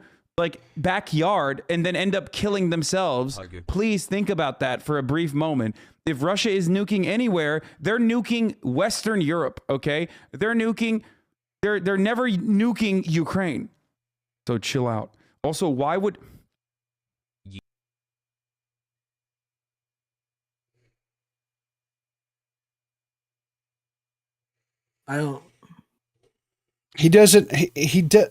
backyard and then end up killing themselves? Please think about that for a brief moment. If Russia is nuking anywhere, they're nuking Western Europe, okay? They're never nuking Ukraine. So chill out. Also, why would I don't. He doesn't. He does.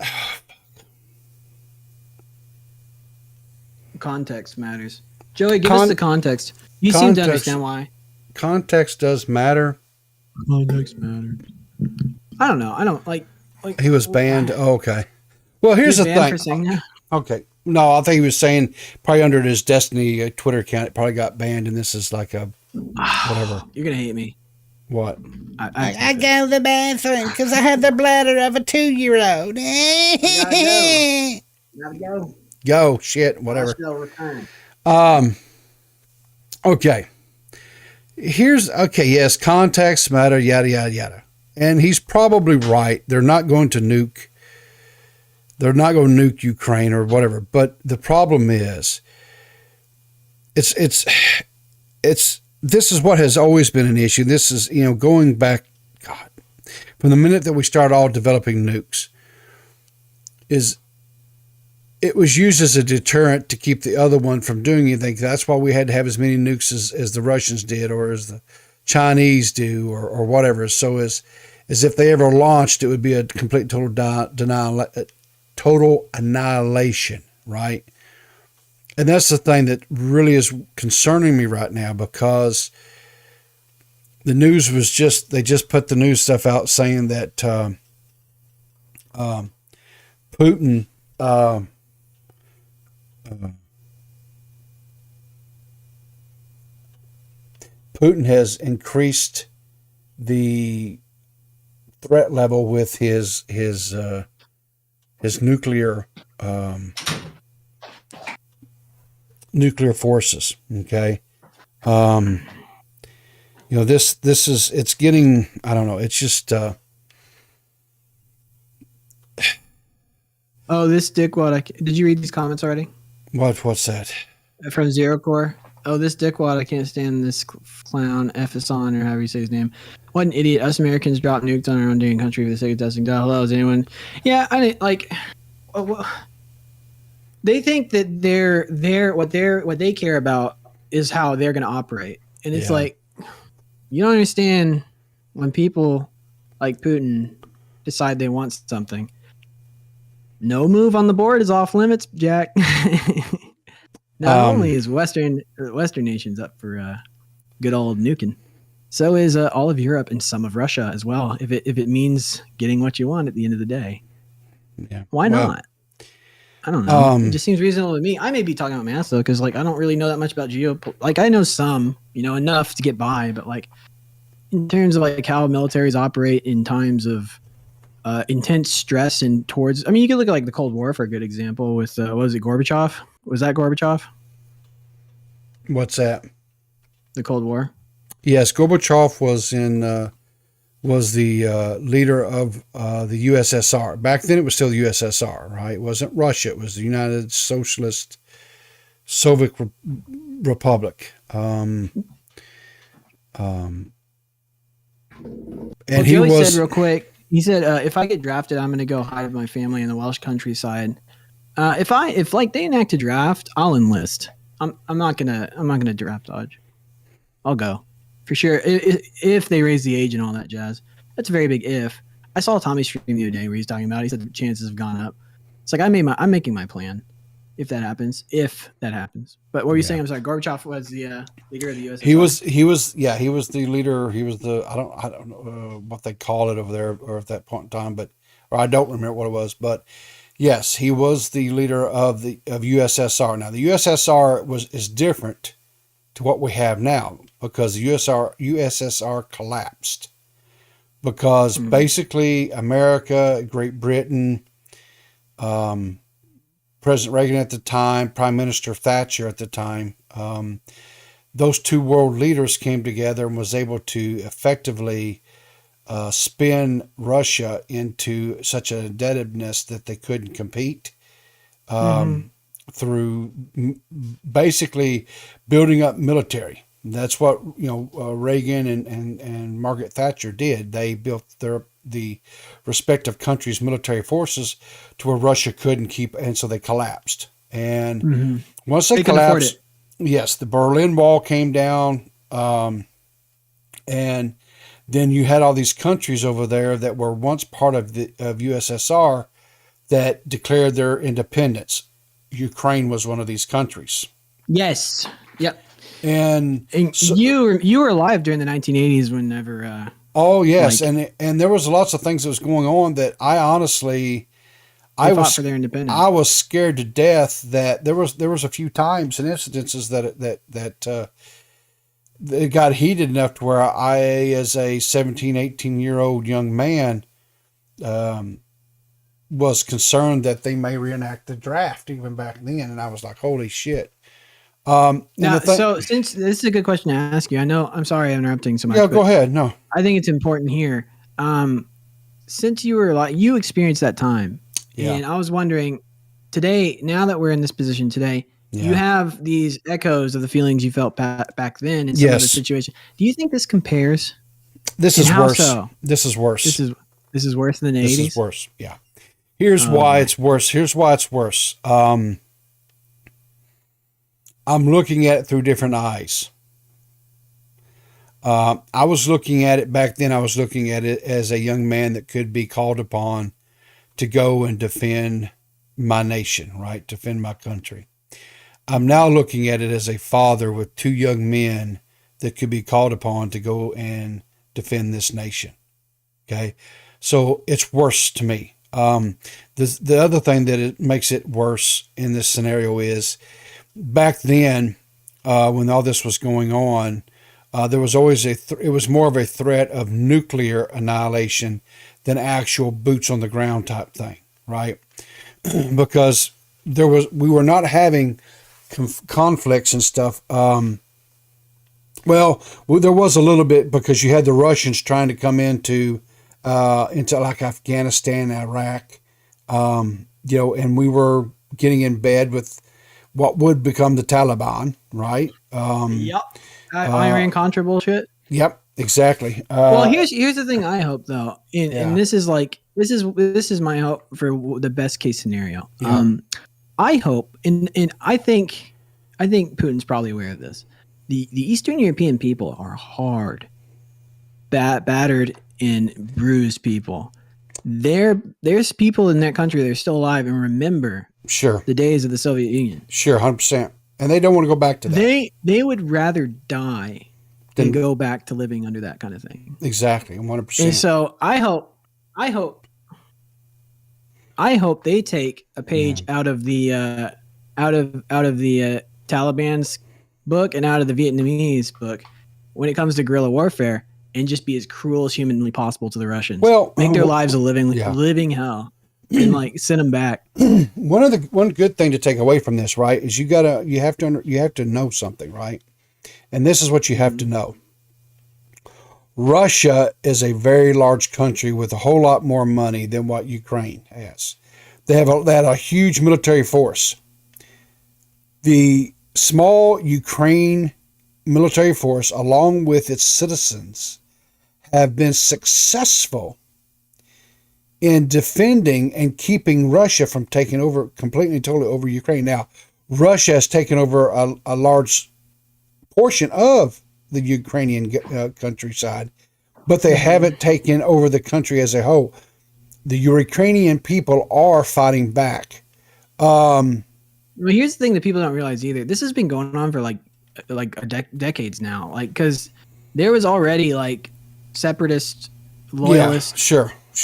Context matters. Joey, give us the context. You seem to understand why. Context does matter. Context matters. I don't know. I don't like. He was banned. Oh, okay. Well, here's the thing. For saying that? Okay. No, I think he was saying probably under his Destiny Twitter account, it probably got banned, and this is like a whatever. You're gonna hate me. What? I go to the bathroom because I have the bladder of a 2-year-old. Gotta go. Go, shit, whatever. Return. Okay. Yes, context matter, yada, yada, yada. And he's probably right. They're not going to nuke Ukraine or whatever. But the problem is, this is what has always been an issue. This is, going back, God, from the minute that we started all developing nukes, it was used as a deterrent to keep the other one from doing anything. That's why we had to have as many nukes as the Russians did, or as the Chinese do, or whatever. So as if they ever launched, it would be a complete total annihilation, right? And that's the thing that really is concerning me right now, because the news was they just put the news stuff out saying that Putin has increased the threat level with his nuclear forces. Okay. This is, it's getting, I don't know. It's just, oh, this dickwad. Did you read these comments already? What's that? From Zero Core. Oh, this dickwad. I can't stand this clown. Effason, or however you say his name. What an idiot. Us Americans drop nukes on our own dang country for the sake of testing. Hello, is anyone? Yeah, I didn't like. Well, they think that what they care about is how they're going to operate, and it's like, you don't understand when people like Putin decide they want something. No move on the board is off limits, Jack. Not only is Western nations up for good old nuking. So is all of Europe and some of Russia as well. If it means getting what you want at the end of the day, why not? I don't know. It just seems reasonable to me. I may be talking about my ass though, because like I don't really know that much about like I know some, enough to get by, but like in terms of like how militaries operate in times of intense stress and towards. I mean, you could look at like the Cold War for a good example with what was it, Gorbachev? Was that Gorbachev? What's that? The Cold War. Yes, Gorbachev was the leader of the USSR. Back then, it was still the USSR, right? It wasn't Russia. It was the United Socialist Soviet Republic. And he said real quick. He said, "If I get drafted, I'm going to go hide with my family in the Welsh countryside. If like they enact a draft, I'll enlist. I'm not gonna draft dodge. I'll go." For sure, if they raise the age and all that jazz. That's a very big if. I saw Tommy stream the other day where he's talking about it. He said the chances have gone up. It's like I'm making my plan. If that happens. But what were you saying? I'm sorry. Gorbachev was the leader of the USSR. He was the leader. He was the I don't know what they call it over there or at that point in time, or I don't remember what it was. But yes, he was the leader of USSR. Now the USSR is different to what we have now, because the USSR collapsed because basically America, Great Britain, President Reagan at the time, Prime Minister Thatcher at the time, those two world leaders came together and was able to effectively spin Russia into such an indebtedness that they couldn't compete. Through basically building up military. That's what Reagan and Margaret Thatcher did. They built the respective countries' military forces to where Russia couldn't keep, and so they collapsed. And once they collapsed, yes, the Berlin Wall came down, and then you had all these countries over there that were once part of USSR that declared their independence. Ukraine was one of these countries. Yes. Yep. And so, you were alive during the 1980s whenever. Oh yes, and there was lots of things that was going on that I honestly, I was for their independence. I was scared to death that there was a few times and incidences that it got heated enough to where I, as a 17, 18-year-old young man, was concerned that they may reenact the draft even back then, and I was like, "Holy shit!" Now, so since this is a good question to ask you, I'm sorry I'm interrupting so much. Yeah, go ahead. No, I think it's important here. Since you experienced that time, and I was wondering today, now that we're in this position today, you have these echoes of the feelings you felt back then in some of the situation. Do you think this compares? This is worse. This is worse. This is worse than the 80s. This is worse. Yeah. Here's why it's worse. I'm looking at it through different eyes. I was looking at it back then. I was looking at it as a young man that could be called upon to go and defend my nation, right? Defend my country. I'm now looking at it as a father with two young men that could be called upon to go and defend this nation. Okay. So it's worse to me. The other thing that it makes it worse in this scenario is back then, when all this was going on, there was always it was more of a threat of nuclear annihilation than actual boots on the ground type thing, right? Because we were not having conflicts and stuff. Well, there was a little bit because you had the Russians trying to come into like Afghanistan, Iraq, and we were getting in bed with what would become the Taliban, right? Yep. Iran-Contra bullshit. Yep, exactly. Well, here's the thing I hope though, and this is my hope for the best case scenario. Yeah. I hope, and I think Putin's probably aware of this. The Eastern European people are hard, battered and bruised people. There's people in that country that are still alive and remember the days of the Soviet Union. Sure, 100%. And they don't want to go back to that. They would rather die and go back to living under that kind of thing. Exactly, 100%. And so I hope they take a page out of the Taliban's book and out of the Vietnamese book when it comes to guerrilla warfare, and just be as cruel as humanly possible to the Russians. Well, make their lives a living hell, and like send them back. One good thing to take away from this, right, is you have to know something, right? And this is what you have to know. Russia is a very large country with a whole lot more money than what Ukraine has. They had a huge military force. The small Ukraine military force, along with its citizens, have been successful in defending and keeping Russia from taking over completely and totally over Ukraine. Now, Russia has taken over a large portion of the Ukrainian countryside, but they haven't taken over the country as a whole. The Ukrainian people are fighting back. Well, here's the thing that people don't realize either. This has been going on for like decades now. Like, because there was already like separatist, loyalist,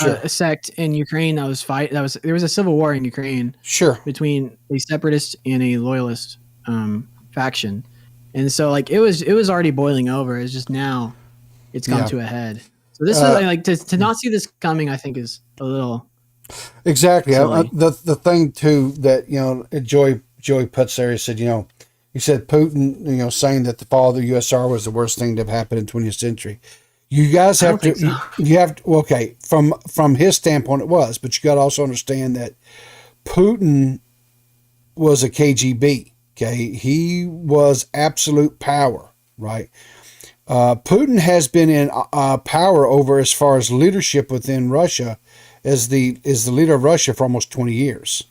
a sect in Ukraine that was there was a civil war in Ukraine, between a separatist and a loyalist faction, and so like it was already boiling over. It's just now it's come to a head. So this is like to not see this coming, I think, is a little exactly silly. The thing too that Joey puts there. He said, he said Putin, saying that the fall of the USSR was the worst thing to have happened in the 20th century. You guys have to, you have to, okay, from his standpoint it was, but you got to also understand that Putin was a KGB, okay? He was absolute power, right? Putin has been in power over as far as leadership within Russia as the leader of Russia for almost 20 years,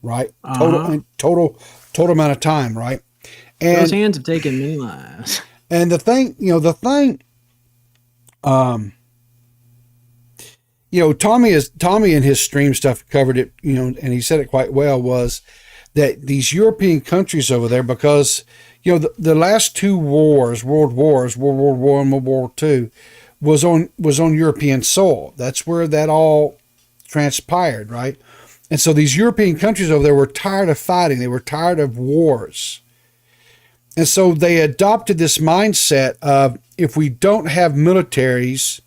right? Total amount of time, right? And those hands have taken many lives. And the thing, Tommy in his stream stuff covered it, and he said it quite well, was that these European countries over there, because, the last two wars, World War I and World War II, was on European soil. That's where that all transpired, right? And so these European countries over there were tired of fighting. They were tired of wars. And so they adopted this mindset of, if we don't have militaries,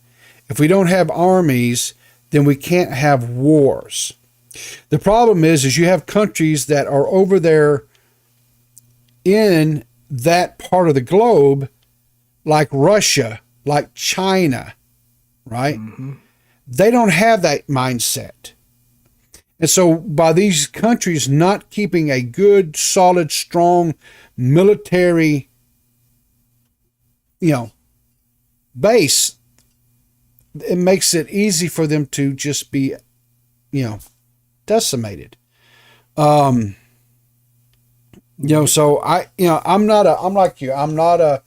if we don't have armies, then we can't have wars. The problem is you have countries that are over there in that part of the globe, like Russia, like China, right? Mm-hmm. They don't have that mindset. And so by these countries not keeping a good, solid, strong military, base, it makes it easy for them to just be, decimated. So I'm like you. I'm not a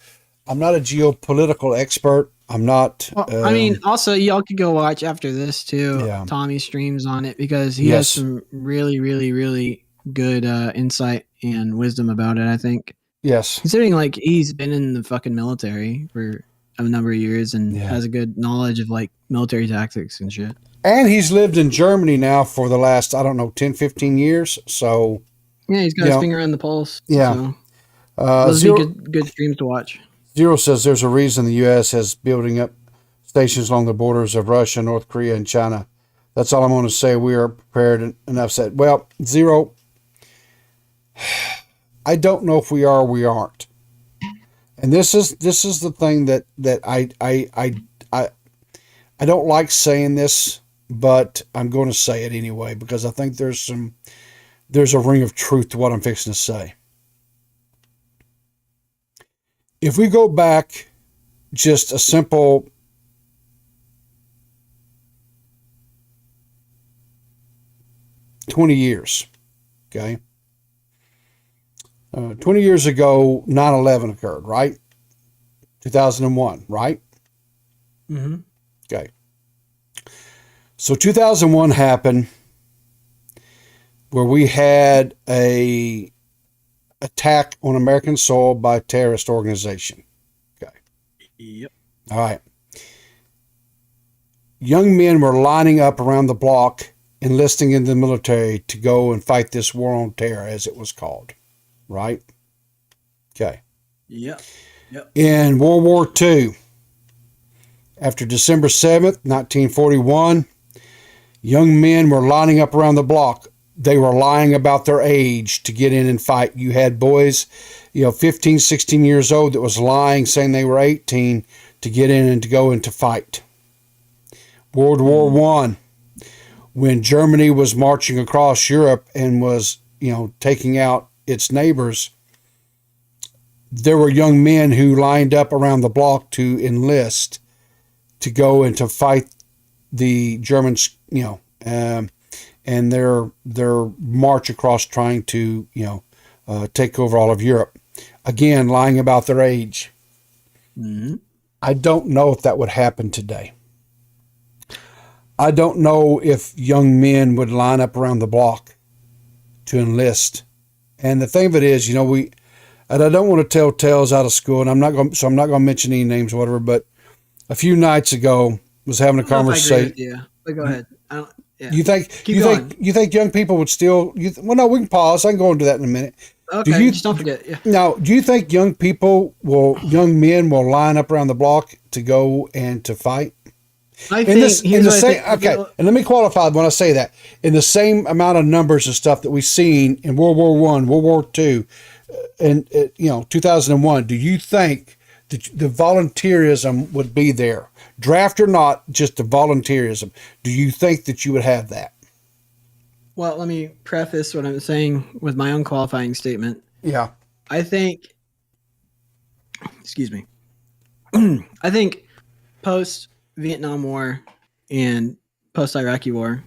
geopolitical expert. I'm not. Well, I mean, also y'all could go watch after this too. Yeah. Tommy streams on it because he has some really, really, really good insight and wisdom about it. I think. Yes. Considering like he's been in the fucking military for a number of years and has a good knowledge of like military tactics and shit. And he's lived in Germany now for the last, 10, 15 years. So yeah, he's got his finger on the pulse. Yeah. So. Those would be good streams to watch. Zero says there's a reason the U.S. has building up stations along the borders of Russia, North Korea, and China. That's all I'm going to say. We are prepared. Enough said. Well, Zero, I don't know if we are or we aren't. And this is the thing that I don't like saying this, but I'm going to say it anyway because I think there's a ring of truth to what I'm fixing to say. If we go back just a simple 20 years, okay? 20 years ago, 9/11 occurred, right? 2001, right? Mm-hmm. Okay. So 2001 happened where we had a attack on American soil by a terrorist organization. Okay. Yep. All right. Young men were lining up around the block, enlisting in the military to go and fight this war on terror, as it was called. Right? Okay. Yep. Yep. In World War II, after December 7th, 1941, young men were lining up around the block. They were lying about their age to get in and fight. You had boys, 15, 16 years old that was lying, saying they were 18 to get in and to go into fight. World War I, when Germany was marching across Europe and was, taking out its neighbors, there were young men who lined up around the block to enlist to go and to fight the Germans, and their march across trying to, take over all of Europe. Again, lying about their age. Mm-hmm. I don't know if that would happen today. I don't know if young men would line up around the block to enlist. And the thing of it is, and I don't want to tell tales out of school, and I'm not going to mention any names or whatever, but a few nights ago was having a conversation. Yeah, but go ahead. Yeah. You think young people would still? Well, no, we can pause. I can go into that in a minute. Okay, just don't forget. Yeah. Now, do you think young men will line up around the block to go and to fight? I think and let me qualify when I say that. In the same amount of numbers and stuff that we've seen in World War I, World War II, and 2001, do you think that the volunteerism would be there? Draft or not, just the volunteerism. Do you think that you would have that? Well, let me preface what I'm saying with my own qualifying statement. Yeah. I think, excuse me, I think post-Vietnam War and post-Iraqi War,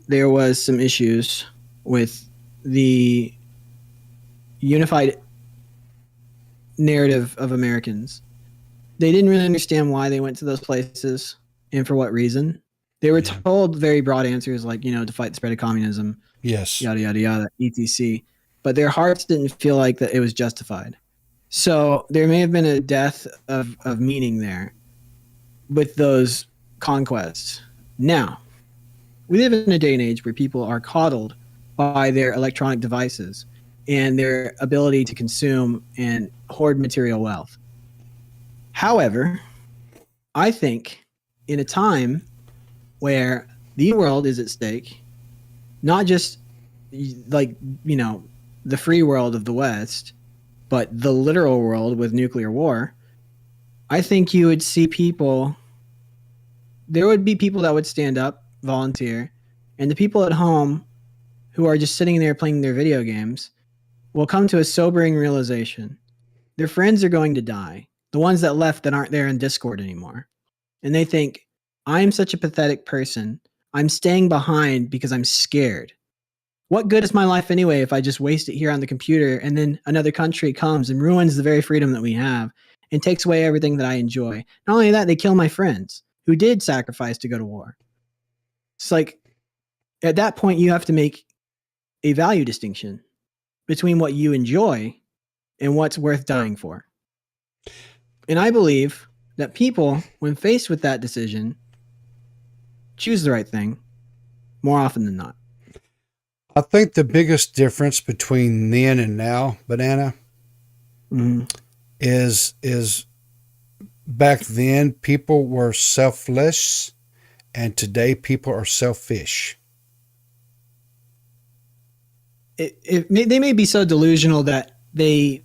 there was some issues with the unified narrative of Americans. They didn't really understand why they went to those places and for what reason. They were told very broad answers like, to fight the spread of communism. Yes. Yada, yada, yada, etc. But their hearts didn't feel like that it was justified. So there may have been a death of meaning there with those conquests. Now, we live in a day and age where people are coddled by their electronic devices and their ability to consume and hoard material wealth. However, I think in a time where the world is at stake, not just the free world of the West, but the literal world with nuclear war, I think you would see there would be people that would stand up, volunteer, and the people at home who are just sitting there playing their video games will come to a sobering realization. Their friends are going to die. The ones that left that aren't there in Discord anymore. And they think, I'm such a pathetic person. I'm staying behind because I'm scared. What good is my life anyway if I just waste it here on the computer and then another country comes and ruins the very freedom that we have and takes away everything that I enjoy? Not only that, they kill my friends who did sacrifice to go to war. It's like, at that point, you have to make a value distinction between what you enjoy and what's worth dying for. And I believe that people, when faced with that decision, choose the right thing more often than not. I think the biggest difference between then and now, Banana, is back then people were selfless and today people are selfish. They may be so delusional that they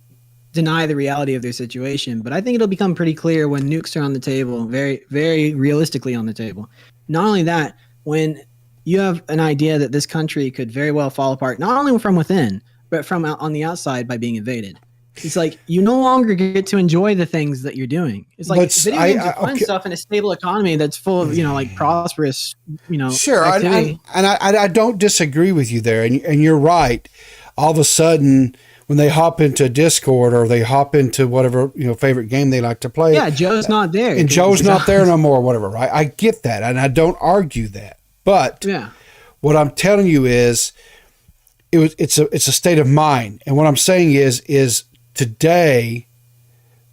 deny the reality of their situation, but I think it'll become pretty clear when nukes are on the table, very, very realistically on the table. Not only that, when you have an idea that this country could very well fall apart, not only from within, but from on the outside by being invaded. It's like you no longer get to enjoy the things that you're doing. It's like video games are fun stuff in a stable economy that's full of, prosperous, Sure, activity. I don't disagree with you there, and you're right. All of a sudden, when they hop into Discord or they hop into whatever favorite game they like to play, Joe's not there, and Joe's not there no more, whatever. Right? I get that, and I don't argue that. But what I'm telling you is, it's a state of mind, and what I'm saying is today,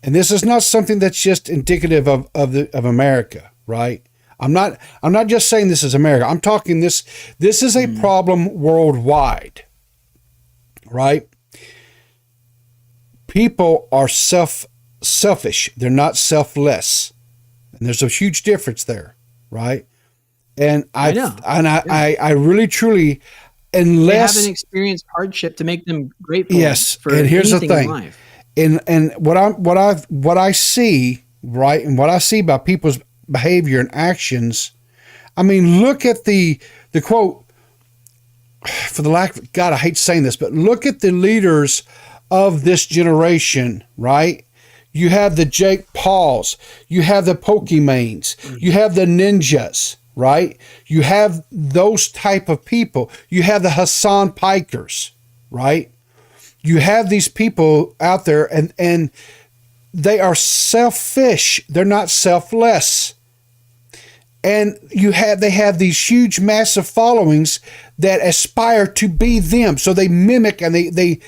And this is not something that's just indicative of America, right? I'm not just saying this is America. I'm talking this is a problem worldwide, right? People are selfish. They're not selfless. And there's a huge difference there, right? And I really truly, unless they haven't experienced hardship to make them grateful. Yes, for and here's the anything in thing, life. and what I see, right, and what I see by people's behavior and actions. I mean, look at the quote. For the lack of God, I hate saying this, but look at the leaders of this generation, right? You have the Jake Pauls, you have the Pokemanes, you have the ninjas, right? You have those type of people. You have the Hassan Pikers, right? You have these people out there, and they are selfish. They're not selfless. And they have these huge, massive followings that aspire to be them. So they mimic, and they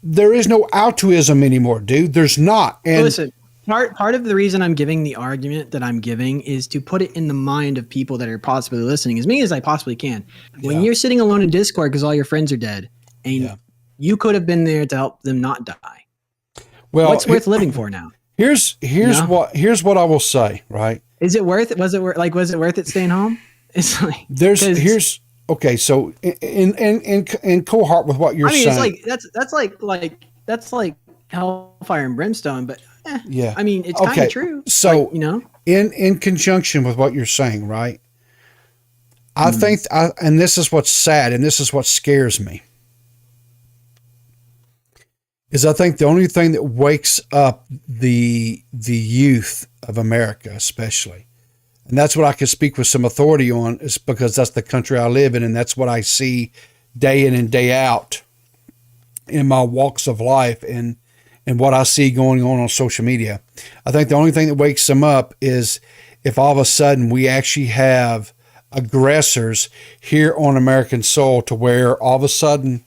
there is no altruism anymore, dude. There's not. And listen, part of the reason I'm giving the argument that I'm giving is to put it in the mind of people that are possibly listening, as many as I possibly can. When you're sitting alone in Discord because all your friends are dead, and you could have been there to help them not die. Well, what's worth living for now? Here's what I will say, right? Is it worth it? Was it worth it staying home? It's like okay. So in cohort with what you're saying, it's like that's like hellfire and brimstone, but yeah. I mean, it's kind of true. So in conjunction with what you're saying, right? I think, and this is what's sad, and this is what scares me, is I think the only thing that wakes up the youth of America, especially, and that's what I can speak with some authority on, is because that's the country I live in, and that's what I see day in and day out in my walks of life and what I see going on social media. I think the only thing that wakes them up is if all of a sudden we actually have aggressors here on American soil, to where all of a sudden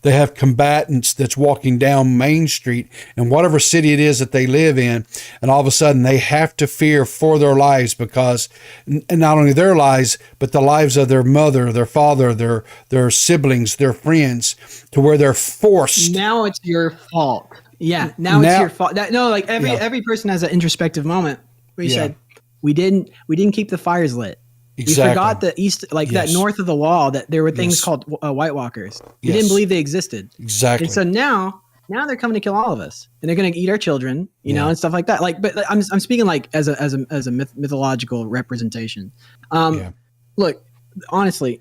they have combatants that's walking down Main Street in whatever city it is that they live in, and all of a sudden they have to fear for their lives, because, and not only their lives, but the lives of their mother, their father, their siblings, their friends, to where they're forced. Now it's your fault. Yeah, now it's your fault. Every person has an introspective moment where you said, we didn't keep the fires lit. Exactly. We forgot the east, that north of the wall, that there were things called White Walkers. We didn't believe they existed. Exactly. And so now they're coming to kill all of us, and they're going to eat our children, you know, and stuff like that. But I'm speaking as a mythological representation. Look, honestly,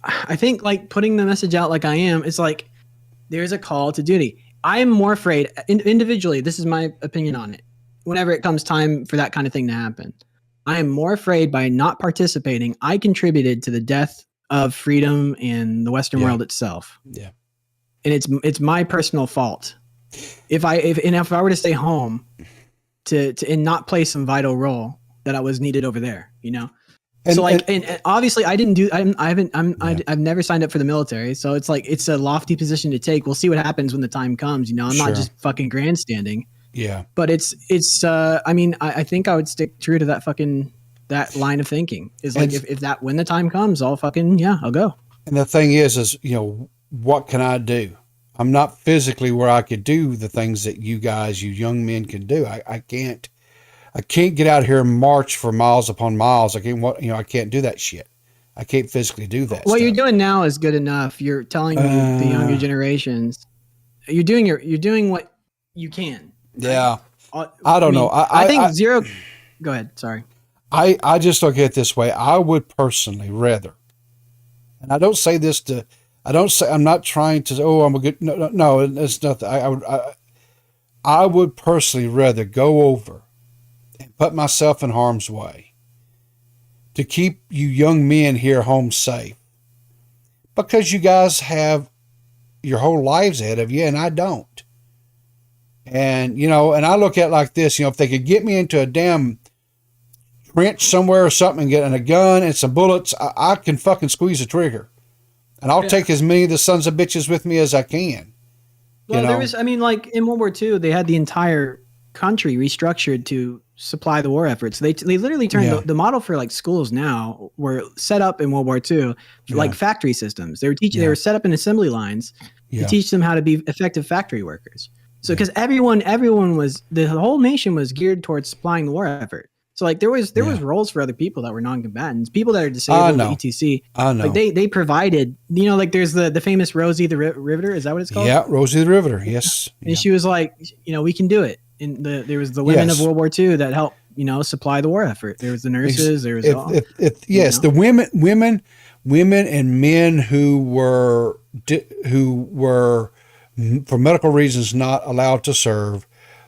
I think putting the message out like I am, it's like there's a call to duty. I am more afraid individually. This is my opinion on it. Whenever it comes time for that kind of thing to happen, I am more afraid by not participating. I contributed to the death of freedom and the Western world itself. Yeah. And it's my personal fault. If I were to stay home and not play some vital role that I was needed over there, you know? And obviously I didn't do, I've never signed up for the military. So it's it's a lofty position to take. We'll see what happens when the time comes, you know? I'm not just fucking grandstanding. Yeah. But I mean, I think I would stick true to that line of thinking, is if when the time comes, I'll go. And the thing is, you know, what can I do? I'm not physically where I could do the things that you young men can do. I can't get out here and march for miles upon miles. I can't do that shit. I can't physically do that. What you're doing now is good enough. You're telling the younger generations, you're doing what you can. Yeah. I don't know. I think zero. Go ahead. Sorry. I just look at it this way. I would personally rather, and I don't say this I'm not trying to, I'm a good, no, it's not. I would personally rather go over and put myself in harm's way to keep you young men here home safe, because you guys have your whole lives ahead of you and I don't. And, you know, and I look at it like this, you know, if they could get me into a damn trench somewhere or something and get a gun and some bullets, I can fucking squeeze the trigger. And I'll take as many of the sons of bitches with me as I can. Well, there was, I mean, like in World War II, they had the entire country restructured to supply the war efforts. They literally turned the model for like schools now were set up in World War II, like factory systems. They were teaching, they were set up in assembly lines to teach them how to be effective factory workers. So, because everyone was, the whole nation was geared towards supplying the war effort. So like there was roles for other people that were non-combatants, people that are disabled, etc. I know. Like they provided, like there's the famous Rosie the Riveter. Is that what it's called? Yeah, Rosie the Riveter. Yes. And she was like, we can do it. And there was the women of World War II that helped, supply the war effort. There was the nurses. There was the women and men who were for medical reasons not allowed to serve.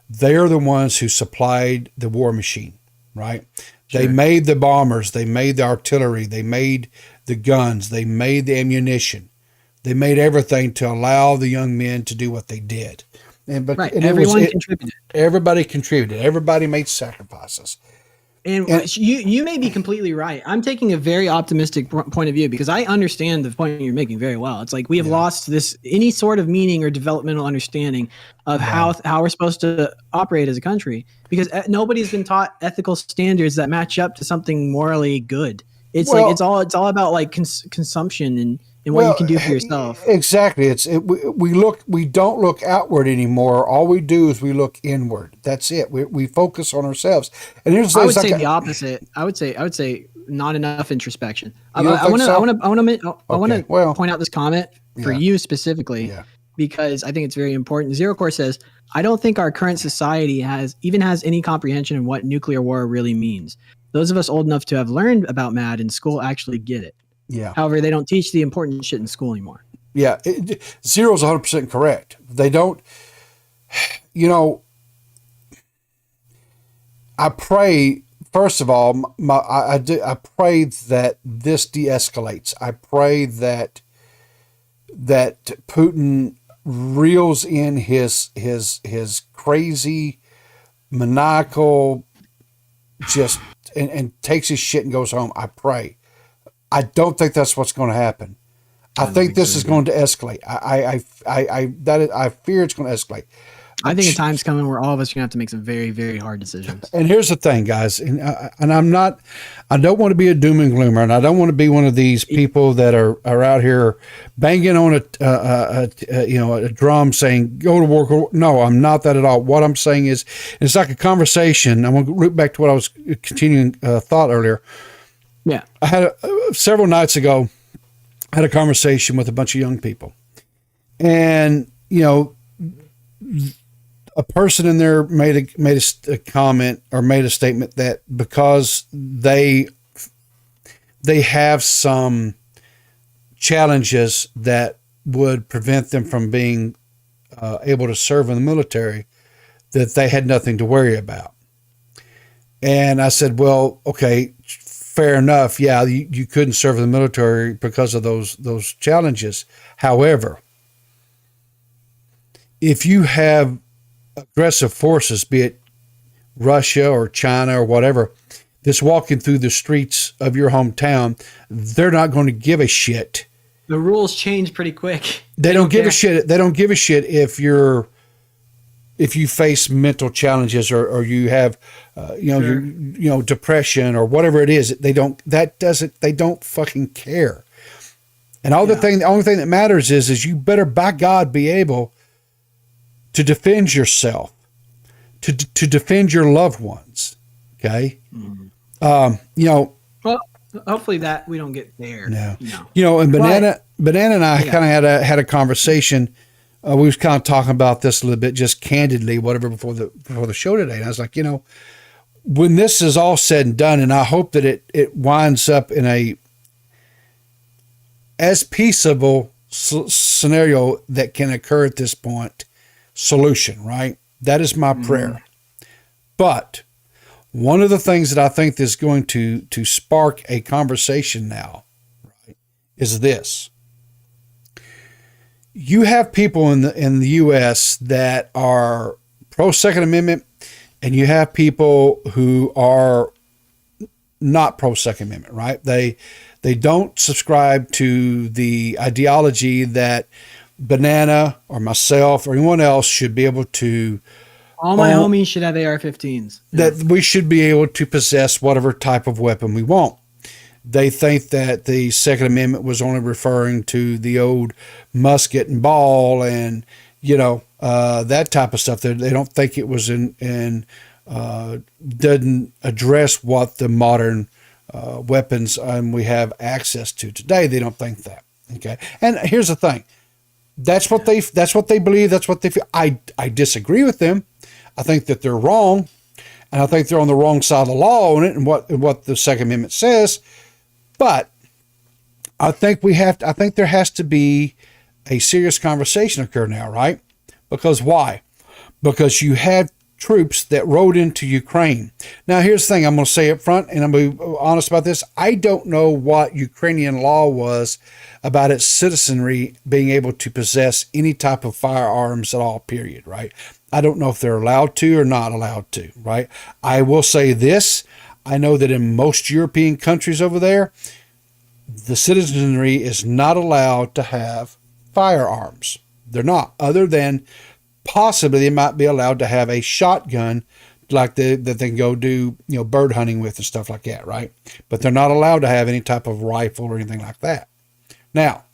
They are the ones who supplied the war machine. Right. Sure. They made the bombers, they made the artillery, they made the guns, they made the ammunition, they made everything to allow the young men to do what they did. And everyone contributed. Everybody contributed. Everybody made sacrifices. And you may be completely right. I'm taking a very optimistic point of view because I understand the point you're making very well. It's like we have lost any sort of meaning or developmental understanding of how we're supposed to operate as a country because nobody's been taught ethical standards that match up to something morally good. It's it's all about like consumption and what you can do for yourself. Exactly. We don't look outward anymore. All we do is we look inward. That's it. We focus on ourselves. And here's I would say the opposite. I would say not enough introspection. I want to point out this comment for you specifically because I think it's very important. Zero Core says, I don't think our current society has any comprehension of what nuclear war really means. Those of us old enough to have learned about MAD in school actually get it. Yeah. However, they don't teach the important shit in school anymore. Yeah. Zero is 100% correct. They don't, I pray, first of all, I pray that this de-escalates. I pray that Putin reels in his crazy, maniacal, just, and takes his shit and goes home. I pray. I don't think that's what's going to happen. I think this is going to escalate. I fear it's going to escalate. I think a time's coming where all of us are going to have to make some very, very hard decisions. And here's the thing, guys, and I don't want to be a doom and gloomer, and I don't want to be one of these people that are out here banging on a drum saying, go to war. No, I'm not that at all. What I'm saying is, it's like a conversation. I'm going to root back to what I was continuing thought earlier. Yeah. I had several nights ago, I had a conversation with a bunch of young people, and, a person in there made a comment or made a statement that because they have some challenges that would prevent them from being able to serve in the military, that they had nothing to worry about. And I said, well, okay, fair enough. Yeah, you couldn't serve in the military because of those challenges. However, if you have aggressive forces, be it Russia or China or whatever, that's walking through the streets of your hometown, they're not going to give a shit. The rules change pretty quick. They don't give a shit. They don't give a shit if you face mental challenges or you have, depression or whatever it is. They don't fucking care. And the only thing that matters is you better, by God, be able to defend yourself, to defend your loved ones. Okay. Well, hopefully that we don't get there. No. And Banana and I kind of had a conversation. We was kind of talking about this a little bit, just candidly, whatever, before the show today. And I was like, when this is all said and done, and I hope that it winds up in a as peaceable scenario that can occur at this point, solution, right? That is my prayer. But one of the things that I think is going to spark a conversation now, right, is this. You have people in the U.S. that are pro Second Amendment, and you have people who are not pro Second Amendment, right? They don't subscribe to the ideology that Banana or myself or anyone else should be able to. All my homies should have AR-15s. That we should be able to possess whatever type of weapon we want. They think that the Second Amendment was only referring to the old musket and ball and, that type of stuff. They don't think it was doesn't address what the modern weapons we have access to today. They don't think that. Okay. And here's the thing. That's what they believe. That's what they feel. I disagree with them. I think that they're wrong. And I think they're on the wrong side of the law on it and what the Second Amendment says. But I think there has to be a serious conversation occur now, right? Because why? Because you had troops that rode into Ukraine. Now, here's the thing I'm going to say up front, and I'm going to be honest about this. I don't know what Ukrainian law was about its citizenry being able to possess any type of firearms at all, period, right? I don't know if they're allowed to or not allowed to, right? I will say this. I know that in most European countries over there, the citizenry is not allowed to have firearms. They're not, other than possibly they might be allowed to have a shotgun like that they can go do, bird hunting with and stuff like that, right? But they're not allowed to have any type of rifle or anything like that. Now,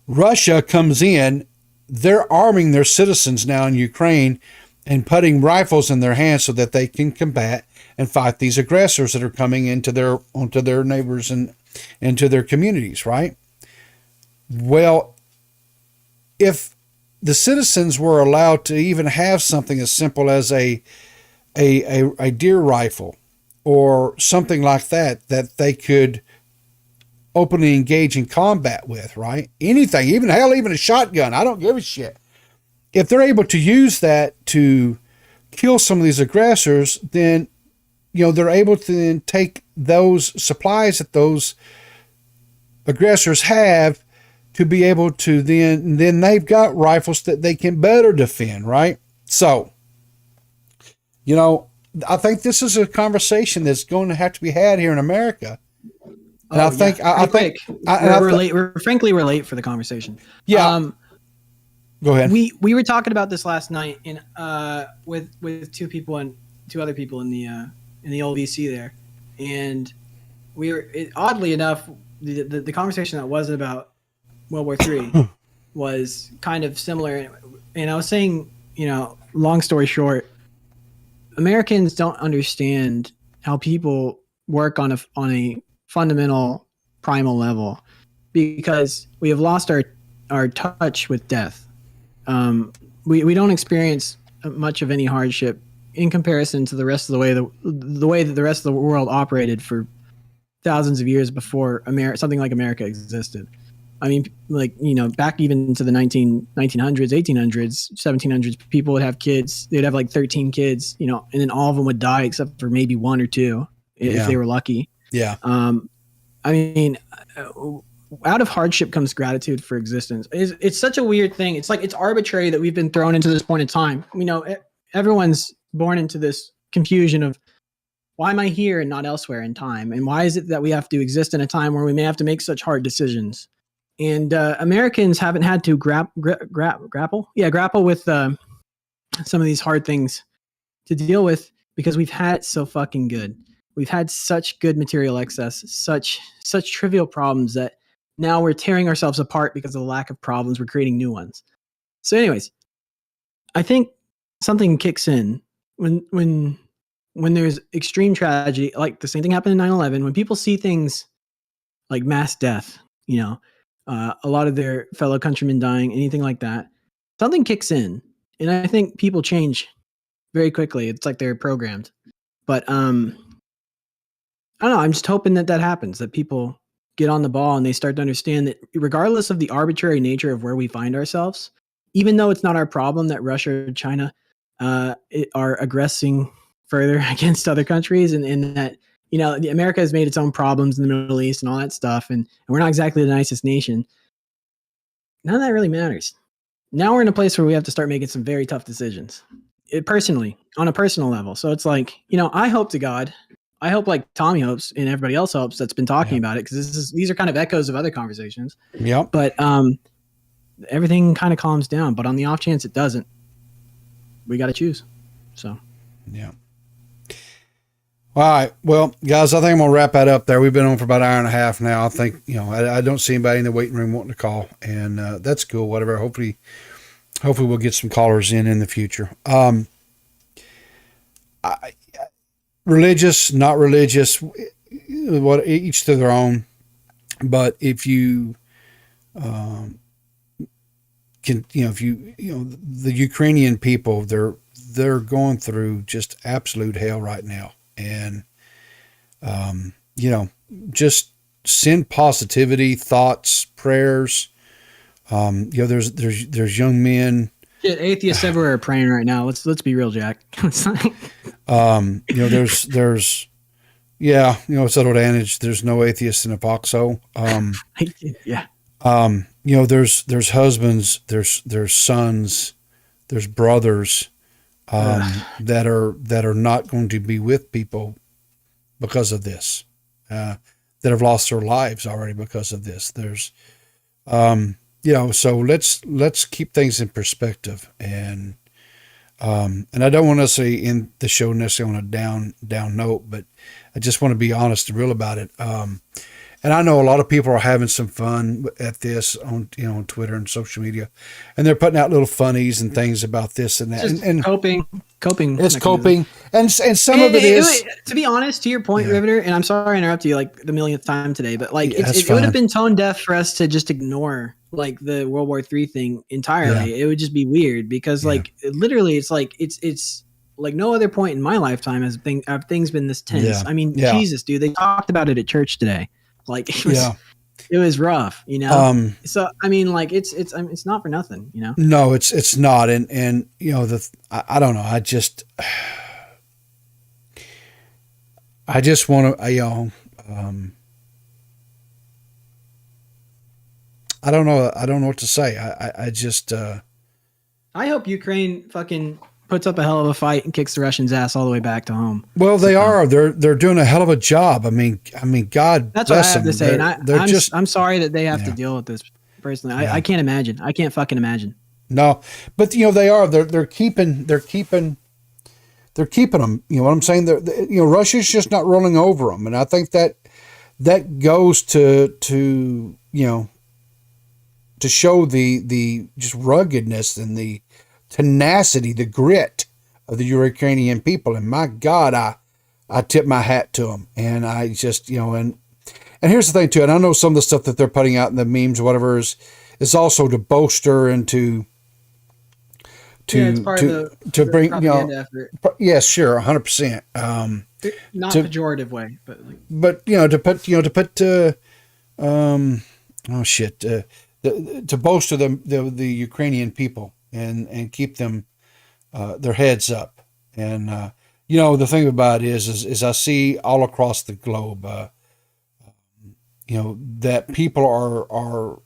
Russia comes in, they're arming their citizens now in Ukraine and putting rifles in their hands so that they can combat and fight these aggressors that are coming onto their neighbors and into their communities, right? Well, if the citizens were allowed to even have something as simple as a deer rifle or something like that they could openly engage in combat with, right? Anything, even a shotgun, I don't give a shit. If they're able to use that to kill some of these aggressors, then they're able to then take those supplies that those aggressors have to be able to then they've got rifles that they can better defend, right? So, I think this is a conversation that's going to have to be had here in America. And I think we're frankly late for the conversation. Yeah. Go ahead. We were talking about this last night in with two other people in the old VC there, and oddly enough the conversation that wasn't about World War III was kind of similar. And I was saying, long story short, Americans don't understand how people work on a fundamental primal level because we have lost our touch with death. We don't experience much of any hardship in comparison to the rest of the way that the rest of the world operated for thousands of years before something like America existed. I mean, back even into the 1900s, 1800s, 1700s, people would have kids. They'd have like 13 kids, and then all of them would die except for maybe one or two if they were lucky. Yeah. I mean, out of hardship comes gratitude for existence. It's such a weird thing. It's like it's arbitrary that we've been thrown into this point in time. Everyone's born into this confusion of why am I here and not elsewhere in time? And why is it that we have to exist in a time where we may have to make such hard decisions? And Americans haven't had to grapple with some of these hard things to deal with because we've had it so fucking good. We've had such good material excess, such trivial problems that now we're tearing ourselves apart because of the lack of problems. We're creating new ones. So anyways, I think something kicks in when there's extreme tragedy, like the same thing happened in 9/11, when people see things like mass death, a lot of their fellow countrymen dying, anything like that, something kicks in. And I think people change very quickly. It's like they're programmed. But I don't know. I'm just hoping that happens, that people get on the ball and they start to understand that regardless of the arbitrary nature of where we find ourselves, even though it's not our problem that Russia or China are aggressing further against other countries and that, America has made its own problems in the Middle East and all that stuff. And we're not exactly the nicest nation. None of that really matters. Now we're in a place where we have to start making some very tough decisions on a personal level. So it's like, I hope to God, I hope like Tommy hopes and everybody else hopes that's been talking about it. Cause these are kind of echoes of other conversations. Yep. But, everything kind of calms down. But on the off chance it doesn't, we got to choose. So, yeah. All right. Well, guys, I think I'm going to wrap that up there. We've been on for about an hour and a half now. I think, I don't see anybody in the waiting room wanting to call, and that's cool. Whatever. Hopefully we'll get some callers in the future. Religious, not religious, what each to their own. But if you the Ukrainian people, they're going through just absolute hell right now. And, just send positivity, thoughts, prayers. There's young men. Shit, atheists everywhere are praying right now. Let's be real, Jack. There's it's that old adage, there's no atheist in a foxhole. Yeah. There's husbands, there's sons, there's brothers, that are not going to be with people because of this, that have lost their lives already because of this. There's, so let's keep things in perspective, and I don't want to say in the show necessarily on a down note, but I just want to be honest and real about it. And I know a lot of people are having some fun at this on Twitter and social media, and they're putting out little funnies and things about this and that. Just and coping. It's coping, and some of it is. To be honest, to your point, Riveter, and I'm sorry to interrupt you like the millionth time today, but like it fine. would have been tone deaf for us to just ignore like the World War III thing entirely. Yeah. It would just be weird because like literally, it's like it's like no other point in my lifetime have things been this tense. Yeah. I mean, Yeah. Jesus, dude, they talked about it at church today. Like it was rough, So I mean, like it's not for nothing, No, it's not, and I don't know. I just want to, I don't know. I don't know what to say. I just. I hope Ukraine fucking puts up a hell of a fight and kicks the Russians' ass all the way back to home. Well, they are. They're doing a hell of a job. I mean, God that's what I bless have them. to say. I'm sorry that they have to Yeah. deal with this personally. Yeah. I can't imagine. I can't fucking imagine. No, but they are. They're keeping them. You know what I'm saying? Russia's just not rolling over them, and I think that goes to show the just ruggedness and the tenacity, the grit of the Ukrainian people. And my God, I tip my hat to them. And I just, and here's the thing too, and I know some of the stuff that they're putting out in the memes or whatever is also to bolster and to it's part of the bring, propaganda effort. Yes, sure. 100%. Not pejorative way, but to bolster the Ukrainian people and keep them their heads up. And the thing about it is I see all across the globe that people are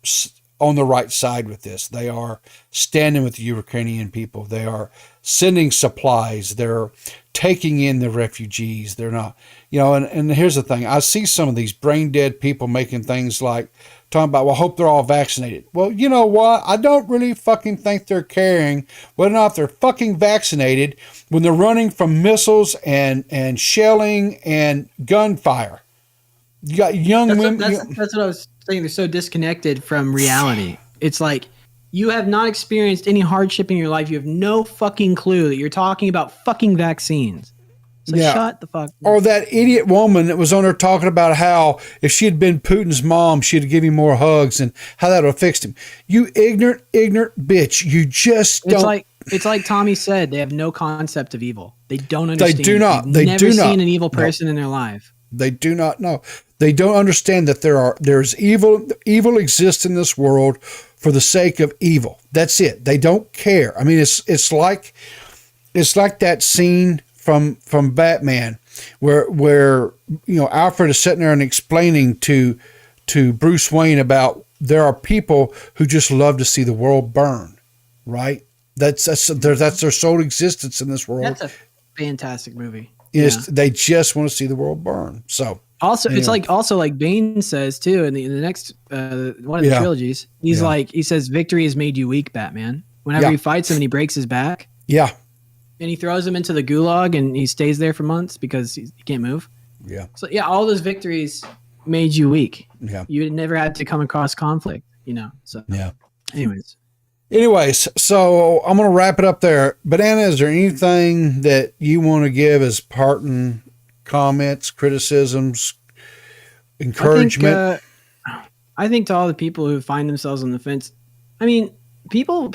on the right side with this. They are standing with the Ukrainian people. They are sending supplies. They're taking in the refugees. They're not, and here's the thing. I see some of these brain dead people making things like talking about, well, I hope they're all vaccinated. Well, you know what? I don't really fucking think they're caring whether or not they're fucking vaccinated when they're running from missiles and shelling and gunfire. You got young women. That's what I was saying. They're so disconnected from reality. It's like you have not experienced any hardship in your life. You have no fucking clue that you're talking about fucking vaccines. So shut the fuck up. Or that idiot woman that was on there talking about how if she had been Putin's mom, she'd give him more hugs and how that would have fixed him. You ignorant bitch. You just don't. It's like Tommy said, they have no concept of evil. They don't understand. They do not. They've never seen an evil person in their life. They do not know. They don't understand that there's evil. Evil exists in this world for the sake of evil. That's it. They don't care. I mean, it's like that scene from Batman where Alfred is sitting there and explaining to Bruce Wayne about there are people who just love to see the world burn, right? That's their sole existence in this world. That's a fantastic movie. They just want to see the world burn. So Also, it's Anyway. like like Bane says too in the next one of the trilogies. He's like he says, "Victory has made you weak, Batman." Whenever he fights him and he breaks his back, Yeah. and he throws him into the gulag and he stays there for months because he can't move. Yeah. So yeah, all those victories made you weak. Yeah. You never had to come across conflict, So Yeah. Anyways, so I'm going to wrap it up there. Banana, is there anything that you want to give as parting comments, criticisms, encouragement? I think to all the people who find themselves on the fence, I mean, people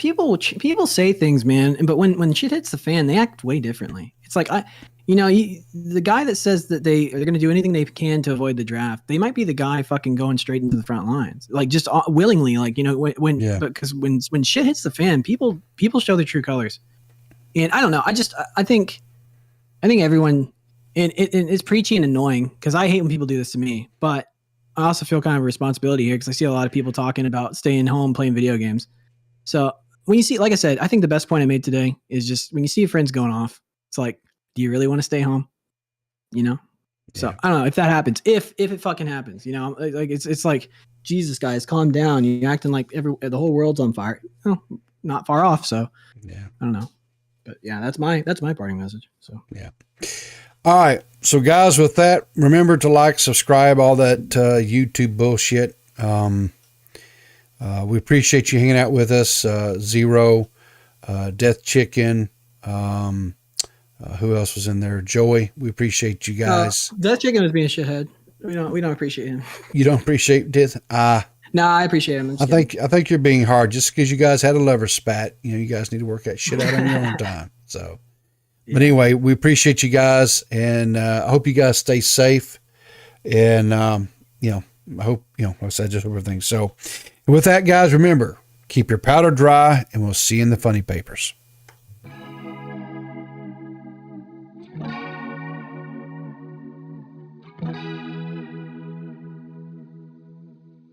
say things, man, but when shit hits the fan, they act way differently. It's like the guy that says that they're going to do anything they can to avoid the draft, they might be the guy fucking going straight into the front lines, like just willingly, like because when shit hits the fan, people show their true colors, and I don't know. I think everyone, and it's preachy and annoying because I hate when people do this to me, but I also feel kind of a responsibility here because I see a lot of people talking about staying home playing video games. So when you see, like I said, I think the best point I made today is just when you see your friends going off, it's like, do you really want to stay home? So I don't know if that happens, if it fucking happens, like it's like, Jesus guys, calm down. You're acting like the whole world's on fire. Well, not far off. So I don't know, but yeah, that's my parting message. So yeah. All right. So guys, with that, remember to like, subscribe, all that YouTube bullshit. We appreciate you hanging out with us. Zero, Death Chicken. Who else was in there? Joey. We appreciate you guys. Death Chicken was being a shithead. We don't appreciate him. You don't appreciate Death? No, I appreciate him. I think you're being hard just because you guys had a lover spat. You guys need to work that shit out on your own time. So, but anyway, we appreciate you guys, and I hope you guys stay safe. And I hope like I said, just everything. So, with that, guys, remember, keep your powder dry, and we'll see you in the funny papers.